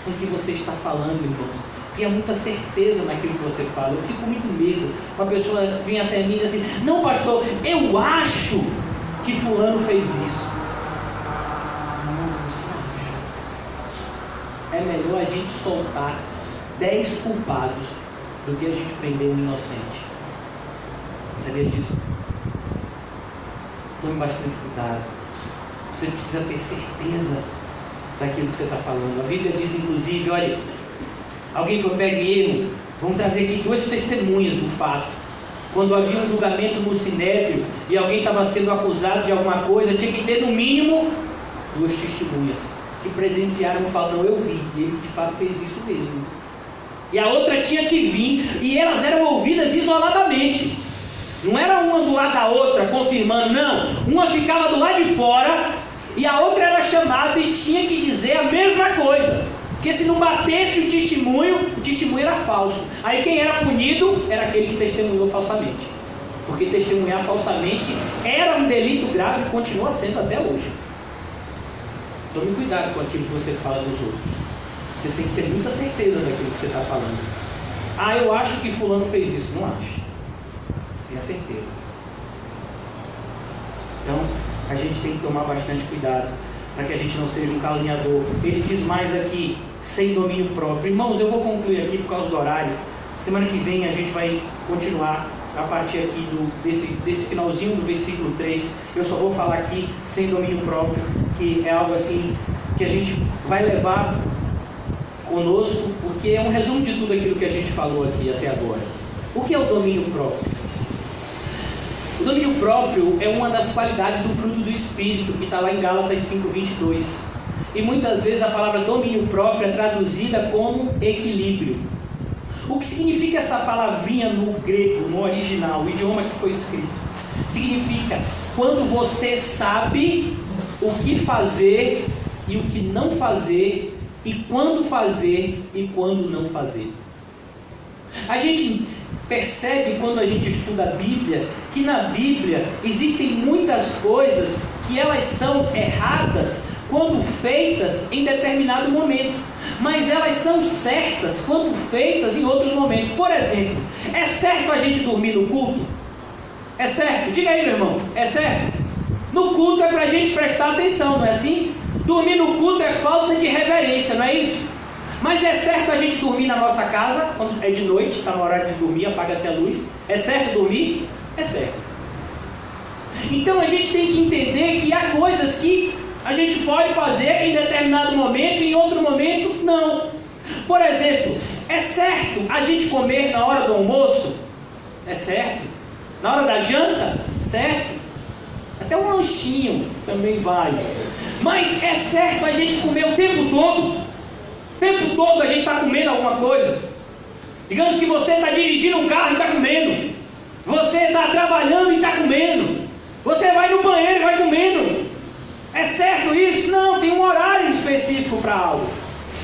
com o que você está falando, irmãos. Tenha muita certeza naquilo que você fala. Eu fico muito medo. Uma pessoa vem até mim e diz assim: não, pastor, eu acho que fulano fez isso. Não, você não acha. É melhor a gente soltar 10 culpados do que a gente prender um inocente. Sabia disso? Tome bastante cuidado. Você precisa ter certeza daquilo que você está falando. A Bíblia diz, inclusive, olha, alguém foi pego em erro. Vamos trazer aqui 2 testemunhas do fato. Quando havia um julgamento no Sinédrio e alguém estava sendo acusado de alguma coisa, tinha que ter no mínimo 2 testemunhas que presenciaram e falaram: não, eu vi, ele de fato fez isso mesmo. E a outra tinha que vir, e elas eram ouvidas isoladamente. Não era uma do lado da outra confirmando, não. Uma ficava do lado de fora e a outra era chamada e tinha que dizer a mesma coisa. Porque se não batesse o testemunho era falso. Aí quem era punido era aquele que testemunhou falsamente. Porque testemunhar falsamente era um delito grave e continua sendo até hoje. Tome cuidado com aquilo que você fala dos outros. Você tem que ter muita certeza daquilo que você está falando. Ah, eu acho que fulano fez isso. Não acho. Tenha certeza. Então, a gente tem que tomar bastante cuidado para que a gente não seja um caluniador. Ele diz mais aqui, sem domínio próprio. Irmãos, eu vou concluir aqui por causa do horário. Semana que vem a gente vai continuar a partir aqui desse finalzinho do versículo 3. Eu só vou falar aqui sem domínio próprio, que é algo assim que a gente vai levar conosco, porque é um resumo de tudo aquilo que a gente falou aqui até agora. O que é o domínio próprio? O domínio próprio é uma das qualidades do fruto do Espírito, que está lá em Gálatas 5:22. E muitas vezes a palavra domínio próprio é traduzida como equilíbrio. O que significa essa palavrinha no grego, no original, o idioma que foi escrito? Significa quando você sabe o que fazer e o que não fazer, e quando fazer e quando não fazer. A gente percebe quando a gente estuda a Bíblia, que na Bíblia existem muitas coisas que elas são erradas quando feitas em determinado momento, mas elas são certas quando feitas em outros momentos. Por exemplo, é certo a gente dormir no culto? É certo? Diga aí, meu irmão, é certo? No culto é para a gente prestar atenção, não é assim? Dormir no culto é falta de reverência, não é isso? Mas é certo a gente dormir na nossa casa, quando é de noite, está no horário de dormir, apaga-se a luz. É certo dormir? É certo. Então a gente tem que entender que há coisas que a gente pode fazer em determinado momento e em outro momento não. Por exemplo, é certo a gente comer na hora do almoço? É certo. Na hora da janta? Certo. Até um lanchinho também vale. Mas é certo a gente comer o tempo todo? O tempo todo a gente está comendo alguma coisa. Digamos que você está dirigindo um carro e está comendo. Você está trabalhando e está comendo. Você vai no banheiro e vai comendo. É certo isso? Não, tem um horário específico para algo.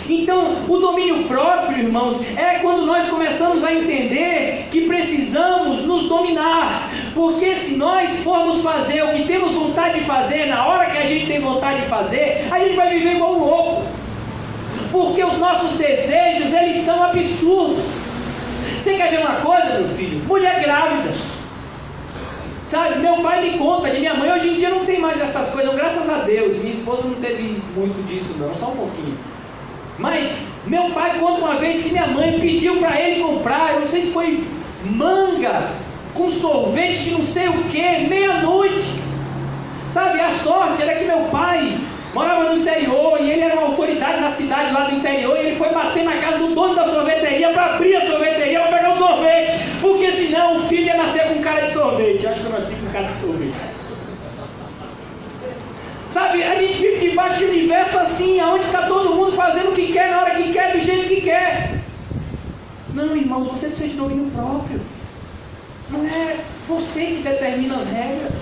Então, o domínio próprio, irmãos, é quando nós começamos a entender que precisamos nos dominar. Porque se nós formos fazer o que temos vontade de fazer na hora que a gente tem vontade de fazer, a gente vai viver igual um louco. Porque os nossos desejos, eles são absurdos. Você quer ver uma coisa, meu filho? Mulher grávida. Sabe, meu pai me conta de minha mãe, hoje em dia não tem mais essas coisas, graças a Deus. Minha esposa não teve muito disso não, só um pouquinho. Mas meu pai conta uma vez que minha mãe pediu para ele comprar, eu não sei se foi manga com sorvete de não sei o que, meia-noite. Sabe, a sorte era que meu pai morava no interior e ele era uma autoridade na cidade lá do interior, e ele foi bater na casa do dono da sorveteria para abrir a sorveteria para pegar o sorvete, porque senão o filho ia nascer com cara de sorvete. Eu acho que eu nasci com cara de sorvete. Sabe, a gente vive debaixo de um universo assim, onde está todo mundo fazendo o que quer, na hora que quer, do jeito que quer. Não, irmãos, você precisa de domínio próprio. Não é você que determina as regras.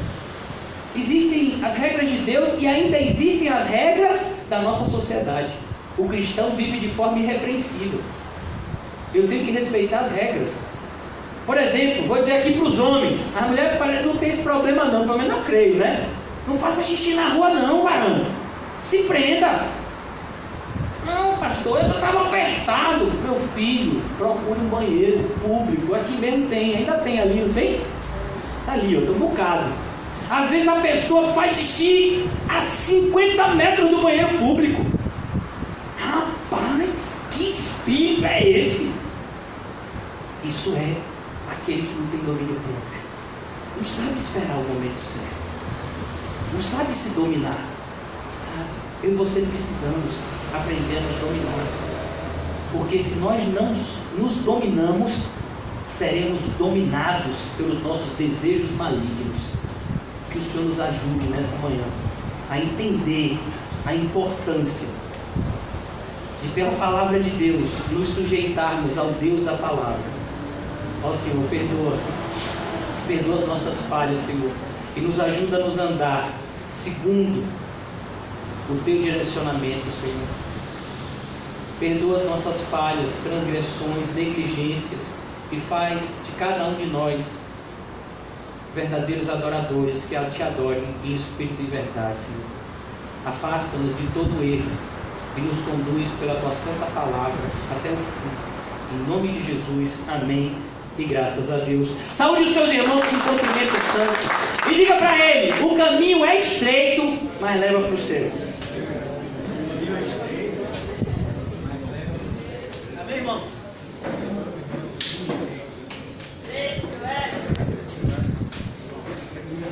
Existem as regras de Deus e ainda existem as regras da nossa sociedade. O cristão vive de forma irrepreensível. Eu tenho que respeitar as regras. Por exemplo, vou dizer aqui para os homens. A mulher não tem esse problema não, pelo menos eu creio, né? Não faça xixi na rua não, varão. Se prenda. Não, pastor, eu estava apertado. Meu filho, procure um banheiro público. Aqui mesmo tem, ainda tem ali, não tem? Ali, ó, tem um bocado. Às vezes a pessoa faz xixi a 50 metros do banheiro público. Rapaz, que espírito é esse? Isso é aquele que não tem domínio próprio. Não sabe esperar o momento certo. Não sabe se dominar. Sabe? Eu e você precisamos aprender a nos dominar. Porque se nós não nos dominamos, seremos dominados pelos nossos desejos malignos. Que o Senhor nos ajude nesta manhã a entender a importância de, pela palavra de Deus, nos sujeitarmos ao Deus da palavra. Ó Senhor, perdoa as nossas falhas, Senhor, e nos ajuda a nos andar segundo o Teu direcionamento, Senhor. Perdoa as nossas falhas, transgressões, negligências, e faz de cada um de nós verdadeiros adoradores que Te adorem em espírito e verdade, Senhor. Afasta-nos de todo erro e nos conduz pela Tua santa palavra até o fim. Em nome de Jesus, amém e graças a Deus. Saúde os seus irmãos com cumprimento santo e diga para ele: o caminho é estreito, mas leva para o céu.